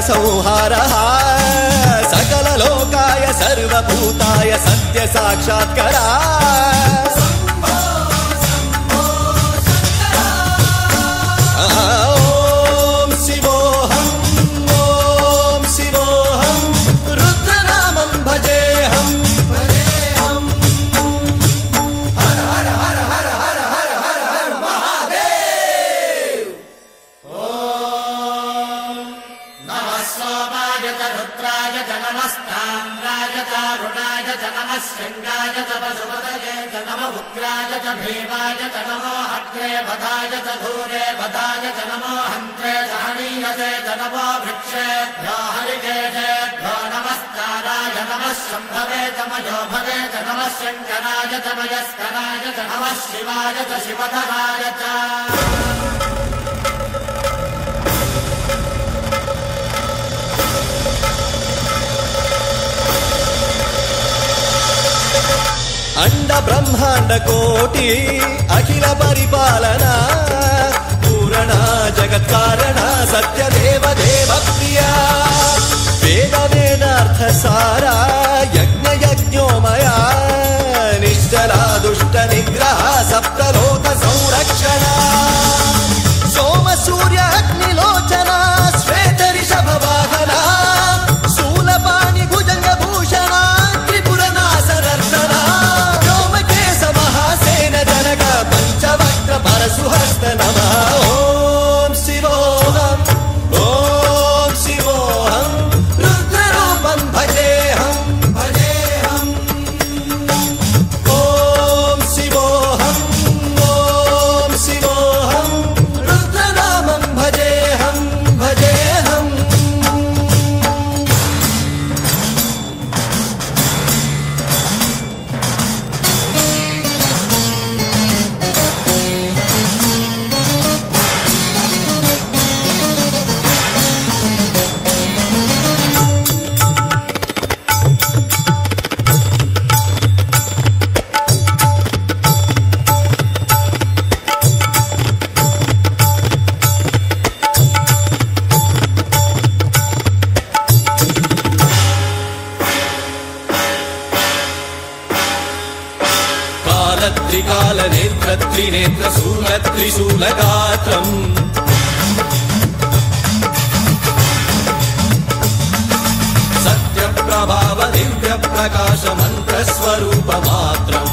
संहारः सकललोकाय सर्वभूताय सत्य साक्षात्करा. ओम शिवोऽहं ओम शिवोऽहं रुद्रनामं भजेऽहं भजेऽहं. हर हर हर हर हर हर हर हर महादेव. रुद्राय च नमस्ताम्राय च रुणाय च नमः शृङ्गाय च पशुपतये च नमः उग्राय च भीमाय च नमो अग्रे वधाय च धूरे वधाय च नमो हन्त्रे च हनीयसे च नमो वृक्षेभ्यो हरिकेशेभ्यो नमस्काराय नमः शम्भवे च मयोभवे च नमः शङ्कराय च मयस्कराय च नमः शिवाय च शिवधराय च. अंड ब्रह्मांड कोटि अखिल परिपालना पूरणा जगत् कारणा सत्य देव देव प्रिया. वेद वेदार्थ सारा यज्ञ यज्ञोमया निश्चला दुष्ट निग्रह सप्तलोक संरक्षणा. सोम सूर्य अग्निलोचना श्वेत ऋषभ वाहना शूलपाणि भुजंग भूषणा त्रिपुर नासनर्दना. पंचवक्त्र परशुहस्त नमः. ओम शिवोऽहं ओम शिवोऽहं रुद्ररूपं भजेऽहं भजेऽहं. ओम शिवोऽहं त्रिकालनेत्रत्रिनेत्रशूलत्रिशूलगात्रम् सत्यप्रभाव दिव्यप्रकाशमन्त्रस्वरूपमात्रम्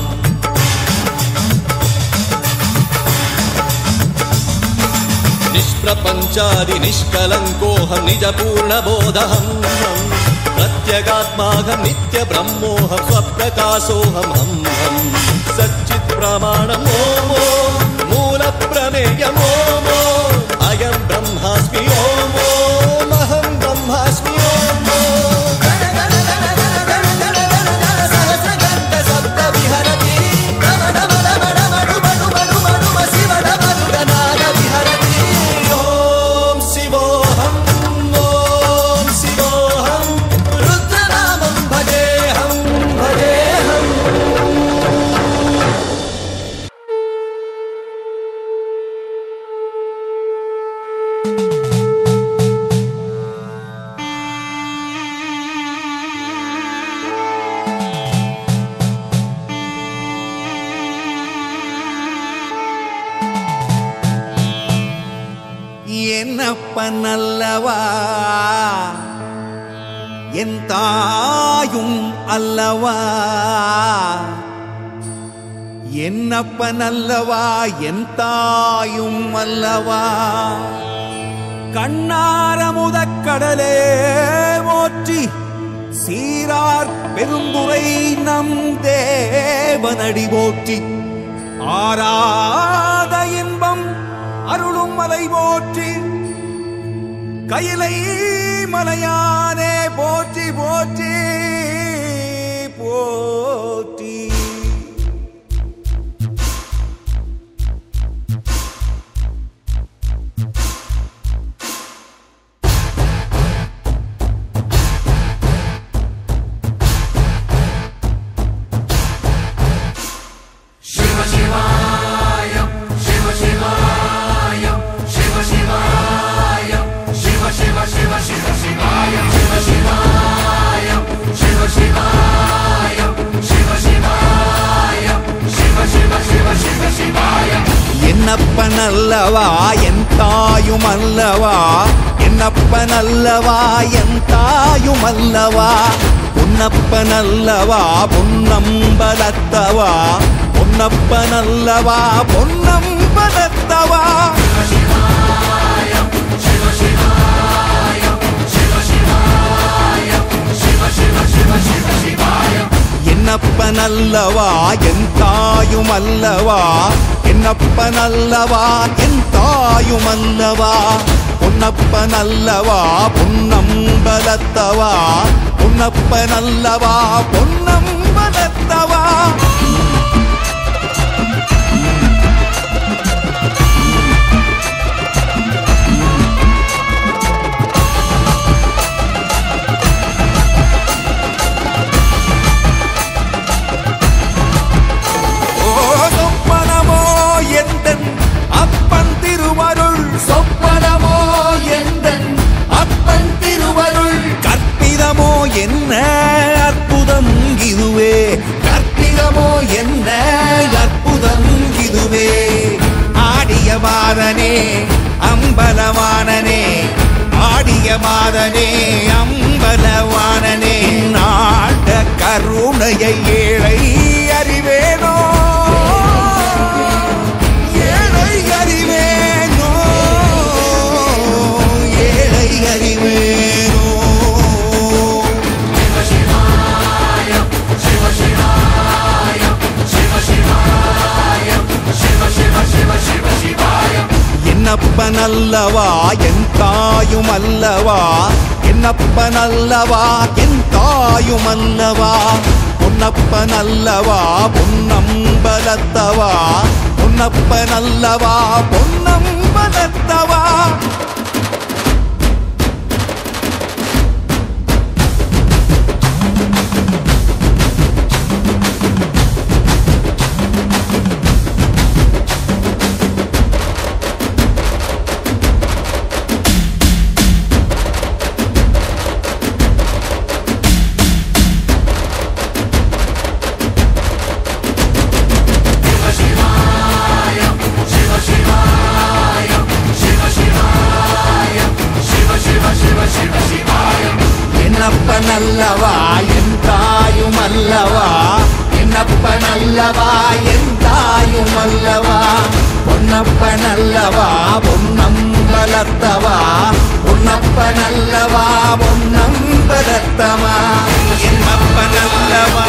निष्प्रपञ्चादि निष्कलङ्कोऽहं निजपूर्णबोधहं प्रत्यगात्माहं नित्यब्रह्मोऽहं स्वप्रकाशोऽहं हं सच्चित् प्रमाणम् ओमो मूलप्रमेयमोमो अयं ब्रह्मास्मि ओमो महं ब्रह्मास्मि ओमो என்னப்பனல்லவா என் தாயும் அல்லவா என்னப்பனல்லவா என் தாயும் அல்லவா கண்ணாரமுதக் கடலே போற்றி சீரார் பெருந்துரை நம் தேவனடி போற்றி ஆராத இன்பம் அருளும் மலை போற்றி கையிலை மலையானே போற்றி போற்றி போற்றி என்னப்பனல்லவா என் தாயும் அல்லவா என்னப்பனல்லவா என் தாயும் அல்லவா பொன்னப்பனல்லவா பொன்னம்பலத்தவா பொன்னப்பனல்லவா பொன்னம்பலத்தவா என்னப்பனல்லவா என் தாயும் அல்லவா என்னப்பனல்லவா என் தாயும் அல்லவா பொன்னப்பனல்லவா பொன்னம்பலத்தவா பொன்னப்பனல்லவா பொன்னம்பலத்தவா அப்பன் திருவருள் சொப்பனமோ எந்தன் அப்பன் திருவருள் கற்பிதமோ என்ன அற்புதம் இதுவே கற்பிதமோ என்ன அற்புதம் இதுவே ஆடிய மாதனே அம்பலவானனே ஆடிய மாதனே அம்பலவானனே நாட கருணையை ஏழை அறிவேனோ என்னப்பனல்லவா என் தாயும் அல்லவா என்னப்பனல்லவா என் தாயும் அல்லவா பொன்னப்பனல்லவா பொன்னம்பலத்தவா பொன்னப்பனல்லவா பொன்னம்பலத்தவா பொன்னப்பனல்லவா என் தாயும் அல்லவா பொன்னப்பனல்லவா பொன்னம்பலத்தவா பொன்னப்பனல்லவா பொன்னம்பலத்தவா என்னப்பனல்லவா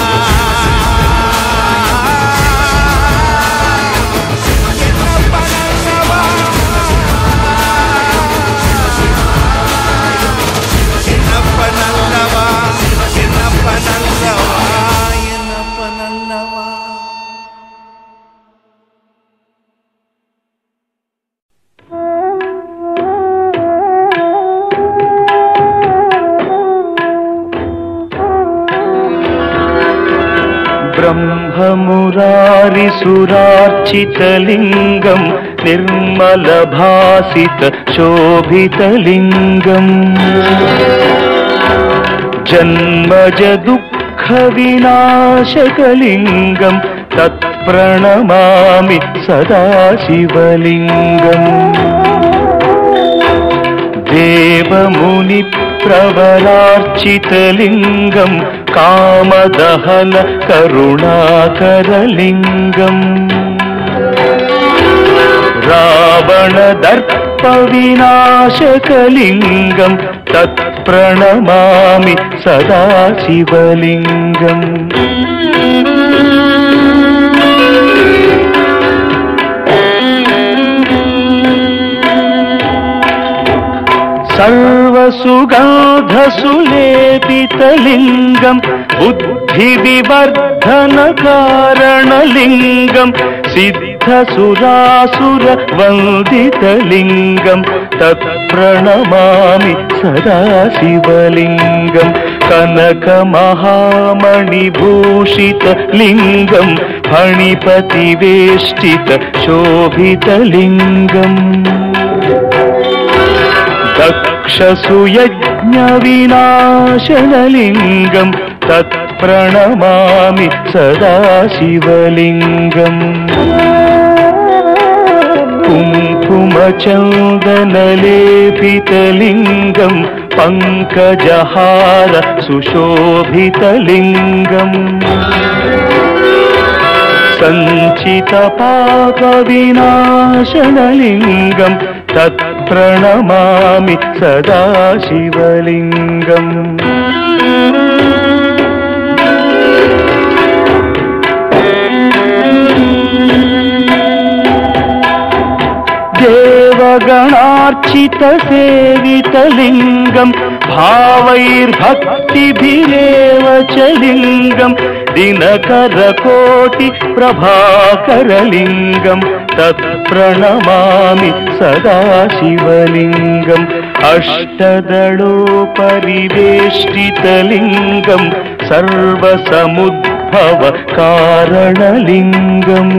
ब्रह्ममुरारिसुरार्चितलिङ्गम् निर्मलभासित शोभितलिङ्गम् जन्मज दुःखविनाशकलिङ्गम् तत्प्रणमामि सदा शिवलिङ्गम् देवमुनिप्रवरार्चितलिङ्गम् कामदहन करुणाकरलिङ्गम् रावणदर्पविनाशकलिङ्गम् तत्प्रणमामि सदा शिवलिङ्गम् सर्वसुगन्धसुलेपितलिङ्गम् बुद्धिविवर्धनकारणलिङ्गम् सिद्धसुरासुरवन्दितलिङ्गम् तत्प्रणमामि सदा शिवलिङ्गम् कनकमहामणिभूषितलिङ्गम् फणिपतिवेष्टित शोभितलिङ्गम् दक्षसुयज्ञविनाशनलिङ्गम् तत्प्रणमामि सदा शिवलिङ्गम् कुङ्कुमचन्दनलेपितलिङ्गम् पङ्कजहार सुशोभितलिङ्गम् सञ्चितपापविनाशनलिङ्गम् तत्प्रणमामि सदा शिवलिङ्गम् देवगणार्चितसेवितलिङ्गम् भावैर्भक्तिभिरेव च लिङ्गम् दिनकरकोटिप्रभाकरलिङ्गम् तत्प्रणमामि सदा शिवलिङ्गम् अष्टदलोपरिवेष्टितलिङ्गम् सर्वसमुद्भवकारणलिङ्गम्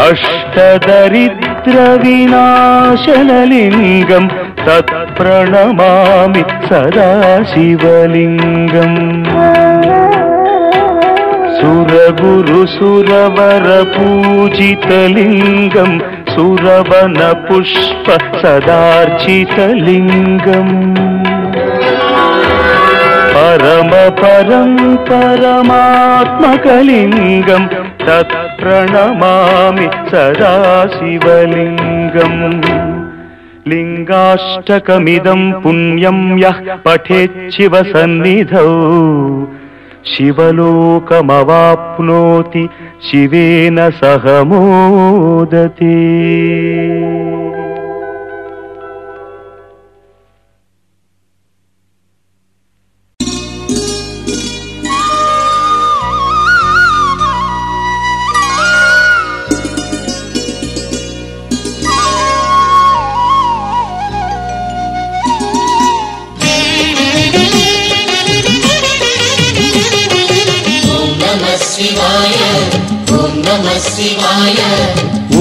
अष्टदरिद्रविनाशनलिङ्गम् तत्प्रणमामि सदा शिवलिङ्गम् सुरगुरुसुरवरपूजितलिङ्गम् सुरवनपुष्प सदार्चितलिङ्गम् परमात्मकलिङ्गम् तत्प्रणमामि सदा शिवलिङ्गम् लिङ्गाष्टकमिदं पुण्यं यः पठेच्छिवसन्निधौ शिवलोकमवाप्नोति शिवेन सह मोदते।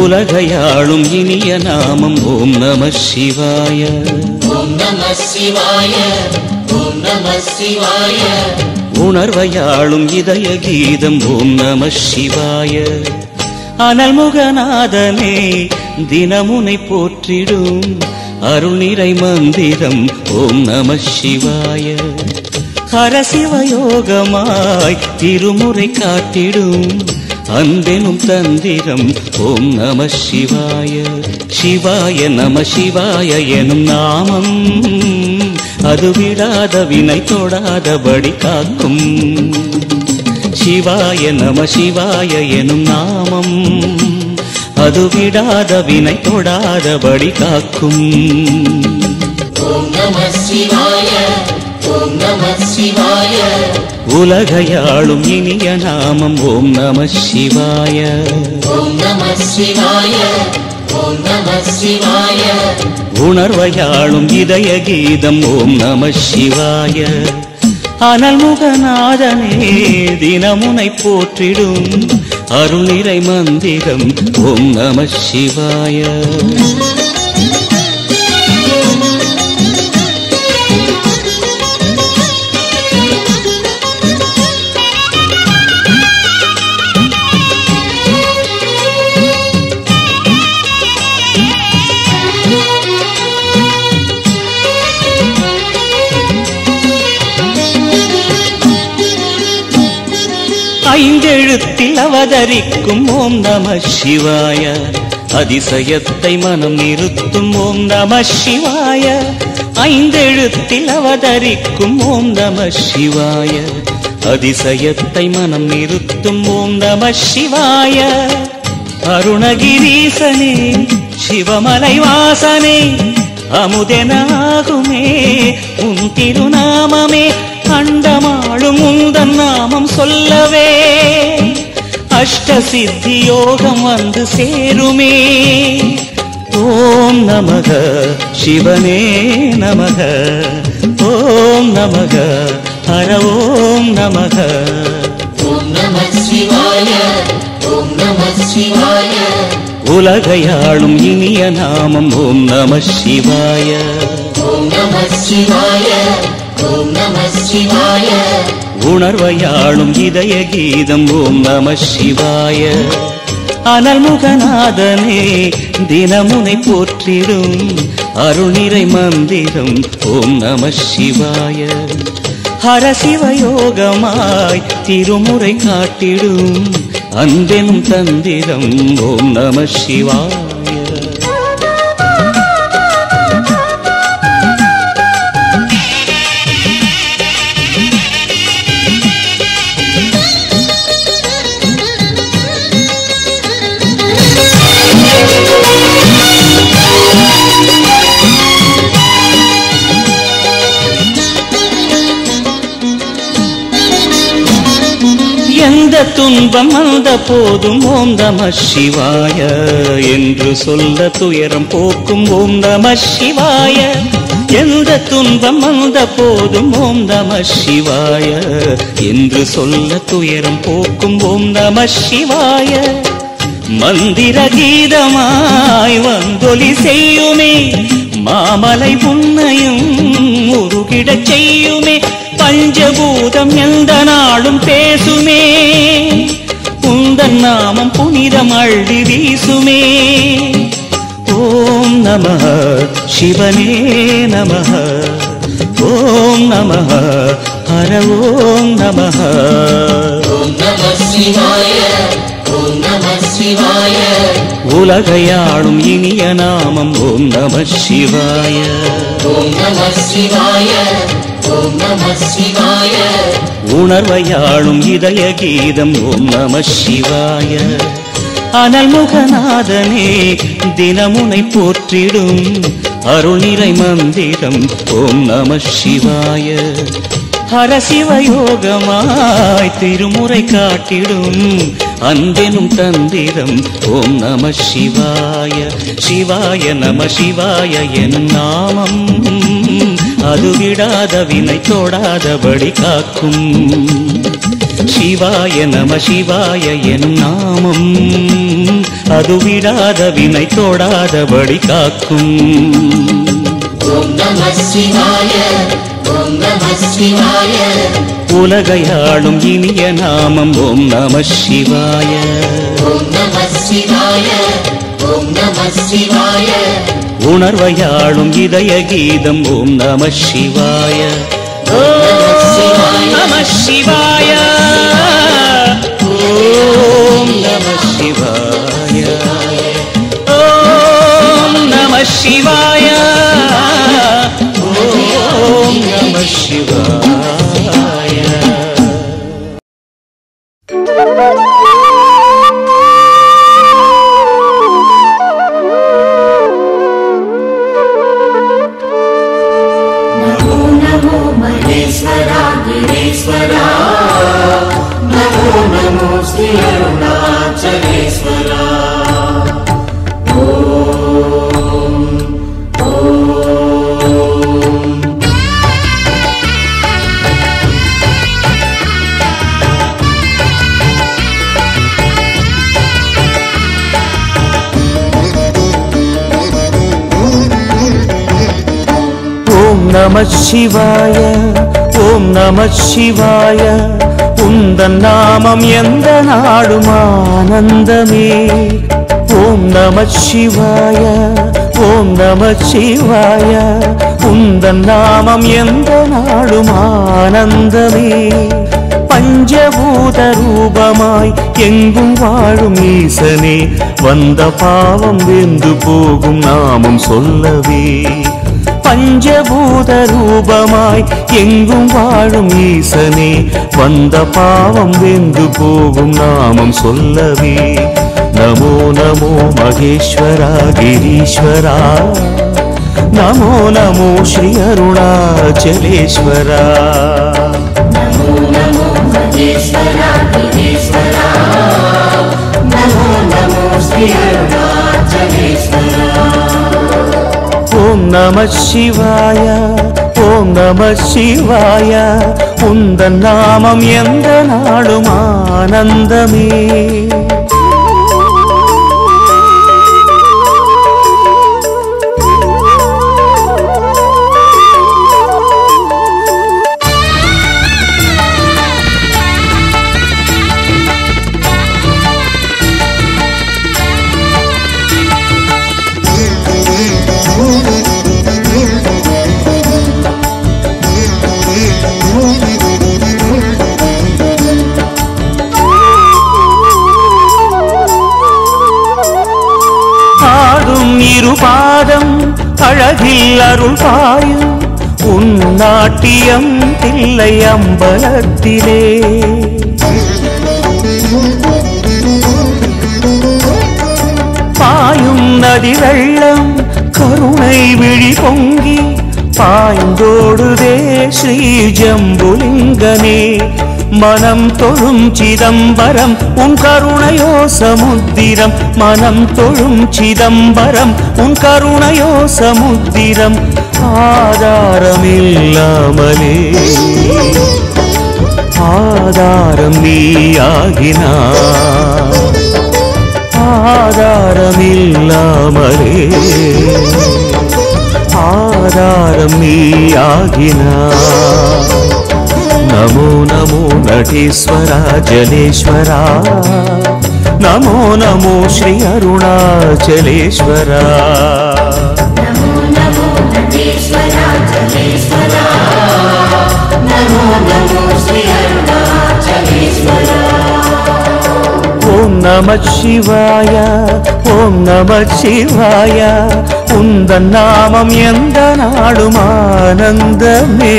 உலகையாளும் இனிய நாமம் ஓம் நம சிவாய. ஓம் நம சிவாய. ஓம் நம சிவாய. உணர்வையாளும் இதய கீதம் ஓம் நம சிவாய. அனல்முகநாதனே தினமுனை போற்றிடும் அருள் நிறை மந்திரம் ஓம் நம சிவாய. ஹரசிவயோகமாய் திருமுறை காட்டிடும் அன்பெனும் தந்திரம். ஓம் நம சிவாய. சிவாய நம சிவாய எனும் நாமம் அது விடாத வினை தொடாதபடி காக்கும். சிவாய நம சிவாய எனும் நாமம் அது விடாத வினை தொடாதபடி காக்கும். ஓம் நம சிவாய. ஓம் நம சிவாய. உலகையாளும் இனிய நாமம் ஓம் நம சிவாய. ஓம் நம சிவாய. ஓம் நம சிவாய. உணர்வையாளும் இதய கீதம் ஓம் நம சிவாய. அனல்முகநாதனே தினமுனை போற்றிடும் அருள் நிறை மந்திரம் ஓம் நம சிவாய. ஐந்தெழுத்தில் அவதரிக்கும் ஓம் நம சிவாய. அதிசயத்தை மனம் நிறுத்தும் ஓம் நம சிவாய. ஐந்தெழுத்தில் அவதரிக்கும் ஓம் நம சிவாய. அதிசயத்தை மனம் நிறுத்தும் ஓம் நம சிவாய. அருணகிரீசனே சிவமலை வாசனே அமுதனாகுமே உன் திருநாமமே. அண்டமாளும் உந்தன் நாமம் சொல்லவே அஷ்ட சித்தி யோகம் வந்து சேருமே. ஓம் நமக சிவனே நமக. ஓம் நமக ஹர ஓம் நமக. ஓம் நம சிவாய. ஓம் நம சிவாய. உலகையாளும் இனிய நாமம் ஓம் நம சிவாய. ஓம் நம சிவாய. ஓம் நம சிவாய. உணர்வையாளும் இதய கீதம் ஓம் நம சிவாய. அனல்முகநாதனே தினமுனை போற்றிடும் அருள் நிறை மந்திரம் ஓம் நம சிவாய. ஹரசிவயோகமாய் திருமுறை காட்டிடும் அன்பெனும் தந்திரம் ஓம் நம சிவாய. எந்த துன்பம் வந்த போதும் ஓம் நம சிவாய என்று சொல்ல துயரம் போக்கும் ஓம் நம சிவாய. எந்த துன்பம் வந்த போதும் ஓம் நம சிவாய என்று சொல்ல துயரம் போக்கும் ஓம் நம சிவாய. மந்திர கீதமாய் வந்தொலி செய்யுமே மாமலை உன்னையும் உருகிடச் செய்யுமே. பஞ்சபூதம் எந்த நாளும் பேசுமே உந்தன் நாமம் புனிதம் அள்ளி வீசுமே. ஓம் நம சிவனே நம. ஓம் நம ஹர ஓம் நம. ஓம் நம சிவாய. ஓம் நம சிவாய. உலகையாளும் இனிய நாமம் ஓம் நம சிவாய. ஓம் நம சிவாய. ஓம் நம சிவாய. உணர்வையாளும் இதய கீதம் ஓம் நம சிவாய. அனல்முகநாதனே தினமுனை போற்றிடும் அருள் நிறை மந்திரம் ஓம் நம சிவாய. ஹரசிவயோகமாய் திருமுறை காட்டிடும் அன்பெனும் தந்திரம் ஓம் நம சிவாய. சிவாய நம சிவாய எனும் நாமம் அது விடாத வினை தொடாதபடி காக்கும். சிவாய நம சிவாய எனும் நாமம் அது விடாத வினை தொடாதபடி காக்கும். ஓம் நம சிவாய. ஓம் நம சிவாய. உலகையாளும் இனிய நாமம் ஓம் நம சிவாய. ஓம் நம சிவாய. ஓம் நம சிவாய. உணர்வையாளும் இதய கீதம் ஓம் நம சிவாய. ஓம் நம நம சிவாய ஓம் நம சிவாய ஓம் நம சிவாய ஓம் நம சிவாய. नमो नमो महेश्वरा गिरीश्वरा नमो नमो श्री अरुणाचलेश्वरा நம சிவாய ஓம் நம சிவாய உந்தன் நாமம் எந்த நாடும் ஆனந்தமே. ஓம் நம சிவாய ஓம் நம சிவாய உந்தன் நாமம் எந்த நாடும் ஆனந்தமே. பஞ்சபூத ரூபமாய் எங்கும் வாழும் ஈசனே வந்த பாவம் வெந்து போகும் நாமம் சொல்லவே. பஞ்சபூத ரூபமாய் எங்கும் வாழும் ஈசனே வந்த பாவம் வெந்து போகும் நாமம் சொல்லவே. நமோ நமோ மகேஸ்வரா கிரீஸ்வரா நமோ நமோ ஸ்ரீ அருணாச்சலேஸ்வரா. नमो नमो महेश्वरा गिरीश्वरा नमो नमो श्री अरुणाचलेश्वरा. ஓம் நம சிவாய ஓம் நம சிவாய உந்தன் நாமம் எந்த நாடும் ஆனந்தமே. பாதம் அழகில் அருள் பாயும் உன் நாட்டியம் தில்லை அம்பலத்திலே. பாயும் நதி வெள்ளம் கருணை விழி பொங்கி பாய்ந்தோடுதே ஸ்ரீ ஜம்புலிங்கனே. மனம் தொழும் சிதம்பரம் உன் கருணையோ சமுத்திரம். மனம் தொழும் சிதம்பரம் உன் கருணையோ சமுத்திரம். ஆதாரமில்லாமலே ஆதாரம் நீயாகினாய். ஆதாரமில்லாமலே ஆதாரம் நீயாகினாய். नमो नमो नटेश्वरा जलेश्वरा नमो नमो श्री अरुणाचलेश्वरा. नमो नमो नटेश्वरा जलेश्वरा नमो नमो श्री अरुणाचलेश्वरा. ओम नमः शिवाय ओम नमः शिवाय उन्दन नामम एंद नाडुम आनंदमे.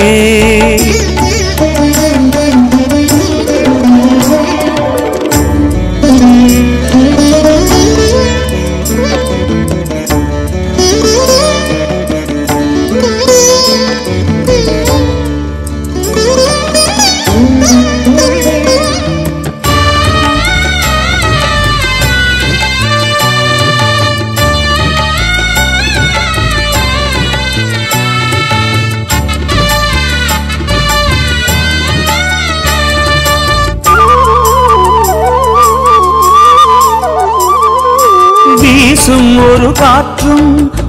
ஒரு காற்றும்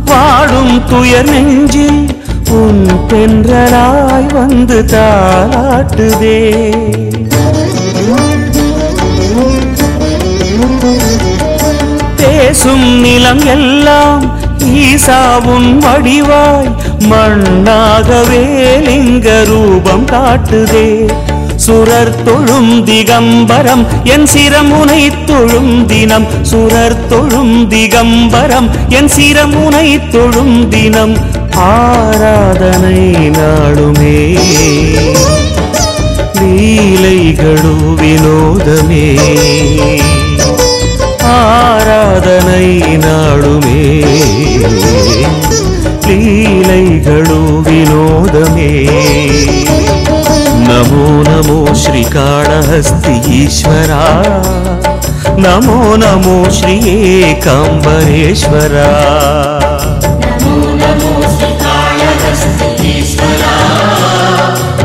வாடும் துயர் நெஞ்சில் உன் தென்றலாய் வந்து தாளாட்டுதே. பேசும் நிலம் எல்லாம் ஈசா உன் வடிவாய் மண்ணாகவே லிங்க ரூபம் காட்டுதே. சுரர் தொழும் திகம்பரம் என் சிரமுனை தொழும் தினம். சுரர் தொழும் திகம்பரம் என் சிரமுனை தொழும் தினம். ஆராதனை நாடுமே லீலைகளோ வினோதமே. ஆராதனை நாடுமே லீலைகளோ வினோதமே. नमो नमो श्रीकाळहस्ति ईश्वरा. नमो नमो श्री एकाम्बरेश्वरा. नमो नमो श्रीकाळहस्ति ईश्वरा.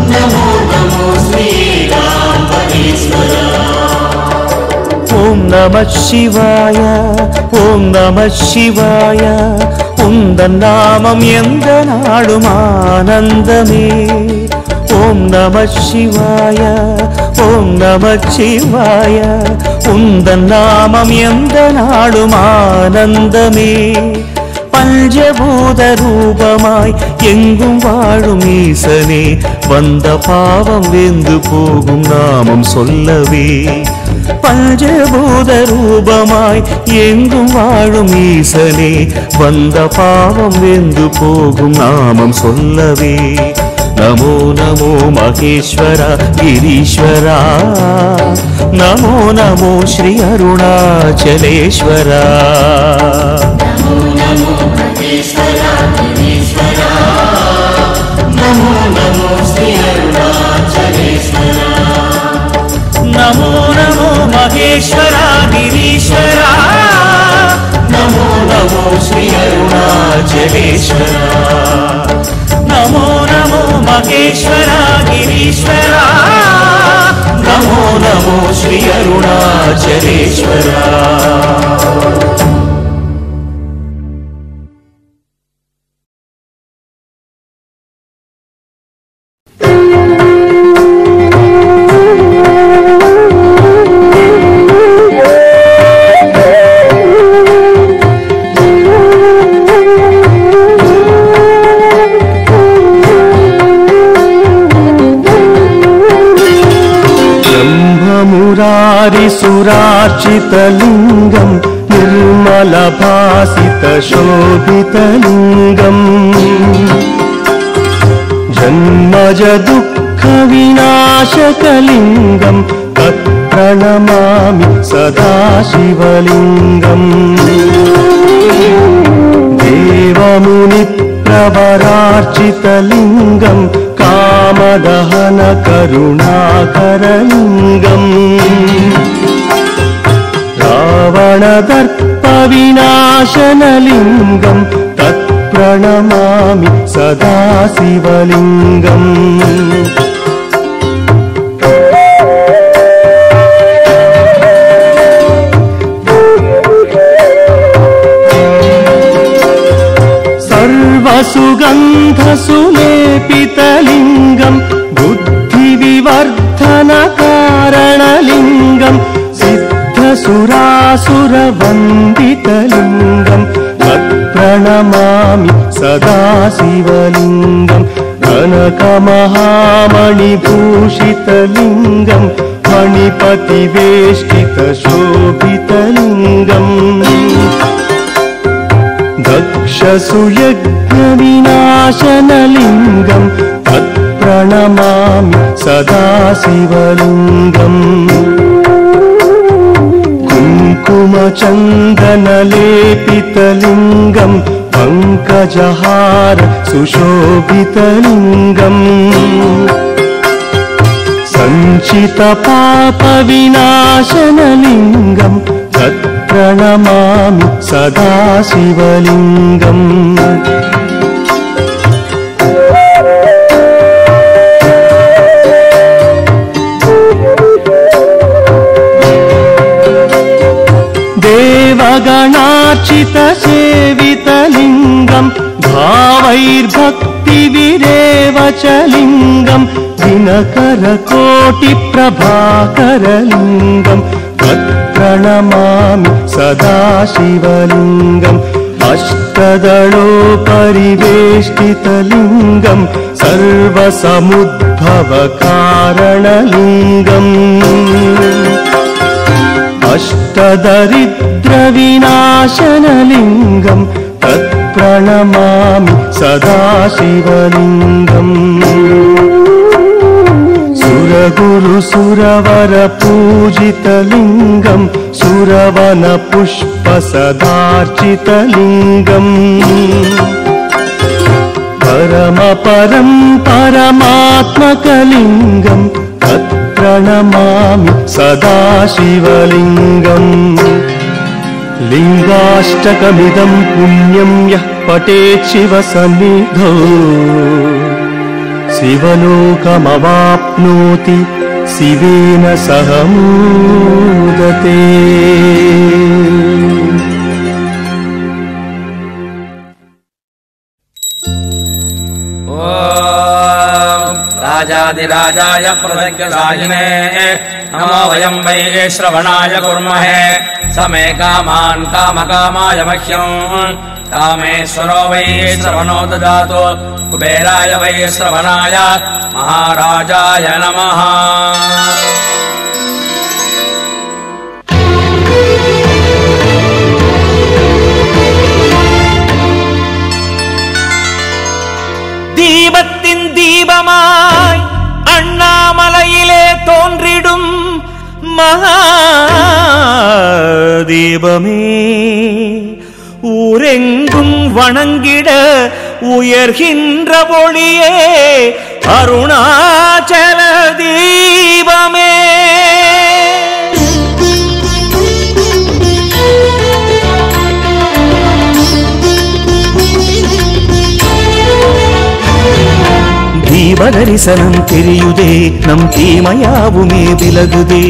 नमो नमो श्री एकाम्बरेश्वरा. ओम नमः शिवाय ओम नमः शिवाय. उन्दन नामम एंद नाडुम आनंदमे. ओम नमः शिवाय ओम नमः शिवाय. उन्दन नामम एंद नाडुम आनंदमे. पंचभूत रूपमाय एंगुम वाழும் ஈசனே. வந்த பாவம் வெந்து போகும் நாமம் சொல்லவே. பஞ்சபூத ரூபமாய் எங்கும் வாழும் ஈசனே. வந்த பாவம் வெந்து போகும் நாமம் சொல்லவே. नमो नमो महेश्वरा गिरीश्वरा. नमो नमो श्री अरुणाचलेश्वरा. नमो नमो महेश्वरा गिरीश्वरा. नमो नमो श्री अरुणाचलेश्वरा. नमो नमो महेश्वरा गिरीश्वरा. नमो नमो श्री अरुणाचलेश्वरा. नमो नमो महेश्वरा गिरीश्वरा. नमो नमो श्री अरुणाचलेश्वरा. सुरार्चितलिङ्गं निर्मलभासितशोभितलिङ्गम्. जन्मज दुःखविनाशकलिङ्गं तत्प्रणमामि सदा शिवलिङ्गम्. देवमुनिप्रवरार्चितलिङ्गं कामदहन करुणाकरलिङ्गम्. रावणदर्पविनाशनलिङ्गं तत्प्रणमामि सदा शिवलिङ्गम्. सर्वसुगन्धसुलेपितलिङ्गं बुद्धिविवर्धनकारणलिङ्गं. सुरासुरवन्दितलिङ्गं तत्प्रणमामि सदा शिवलिङ्गं. कनकमहामणिभूषितलिङ्गं मणिपतिवेष्टितशोभितलिङ्गम्. दक्षसुयज्ञविनाशनलिङ्गं तत्प्रणमामि सदा शिवलिङ्गम्. कुङ्कुमचन्दनलेपितलिङ्गं पङ्कजहार सुशोभितलिङ्गम्. सञ्चितपापविनाशनलिङ्गं तत्प्रणमामि सदा शिवलिङ्गम्. देवगणार्चितसेवितलिङ्गं भावैर्भक्तिविरेवचलिङ्गं. दिनकरकोटिप्रभाकरलिङ्गं तत्प्रणमामि सदा शिवलिङ्गं. अष्टदलोपरिवेष्टितलिङ्गम् सर्वसमुद्भवकारणलिङ्गम् अष्टदरिद्रविनाशनलिङ्गम् तत्प्रणमामि सदा शिवलिङ्गम् सुरगुरुसुरवरपूजितलिङ्गम् सुरवनपुष्पसदार्चितलिङ्गम् परमपरं परमात्मकलिङ्गम् तत्प्रणमामि सदा शिवलिङ्गम् लिङ्गाष्टकमिदं पुण्यं यः पठेत् शिवसन्निधौ शिवलोकमवाप्नोति शिवेन सह मोदते। राजाधिराजाय प्रसङ्गसायिने नमो वयं वै श्रवणाय कुर्महे समे कामान् कामकामाय मह्यम् कामेश्वरो वै श्रवणो ददातु कुबेराय वै श्रवणाय महाराजाय नमः। தீபத்தின் தீபமாய் அண்ணாமலையிலே தோன்றிடும் மகாதீபமே ஊரெங்கும் வணங்கிட உயர்கின்ற ஒளியே அருணாச்சல தீபமே. தீபதரிசனம் தெரியுதே நம் தீமையாவுமே விலகுதே.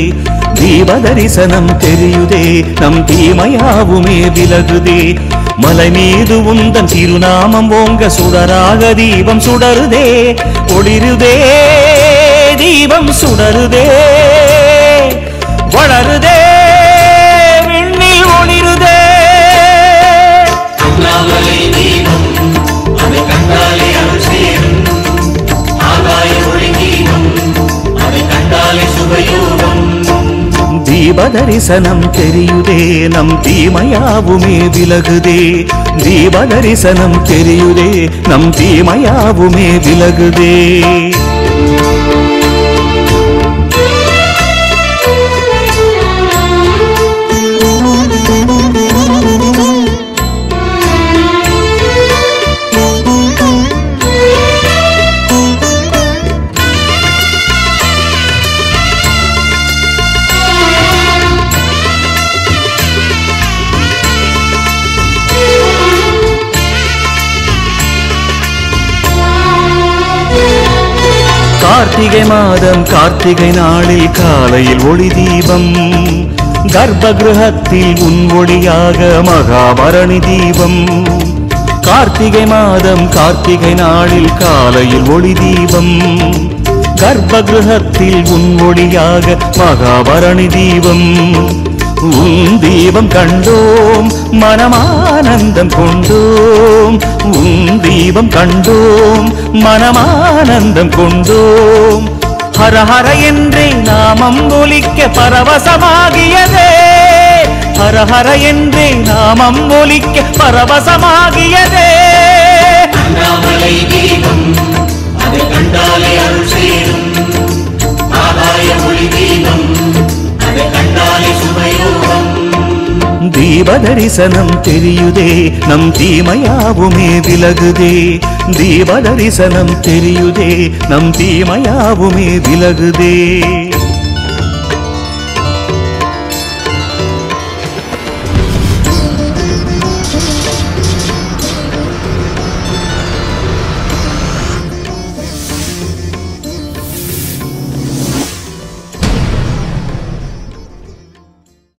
தீபதரிசனம் தெரியுதே நம் தீமையாவுமே விலகுதே. மலை மீது உந்தன் திருநாமம் ஓங்க சுடராக தீபம் சுடருதே. ஒளிருதே தீபம் சுடருதே வளருதே விண்ணில் ஒளிருதே. தீபதரிசனம் தெரியுதே நம் தீமையாவுமே விலகுதே. தீபதரிசனம் தெரியுதே நம் தீமையாவுமே விலகுதே. கார்த்திகை மாதம் கார்த்திகை நாளில் காலையில் ஒளி தீபம். கர்ப்பகிருஹத்தில் உன் ஒளியாக மகாபரணி தீபம். கார்த்திகை மாதம் கார்த்திகை நாளில் காலையில் ஒளி தீபம். கர்ப்பகிருஹத்தில் உன் ஒளியாக மகாபரணி தீபம். உன் தீபம் கண்டோம் மனமானந்தம் கொண்டோம். உன் தீபம் கண்டோம் மனமானந்தம் கொண்டோம். ஹர ஹர என்றே நாமம் ஒலிக்க பரவசமாகியதே. ஹர ஹர என்றே நாமம் ஒலிக்க பரவசமாகியதே. அண்ணாமலை தீபம் அது கண்டாலே அருள் சேரும். ஆகாய ஒளி தீபம் அது கண்டாலே சுபயோகம். தீபதரிசனம் தெரியுதே நம் தீமையாவுமே விலகுதே. தீபதரிசனம் தெரியுதே நம் தீமையாவுமே விலகுதே.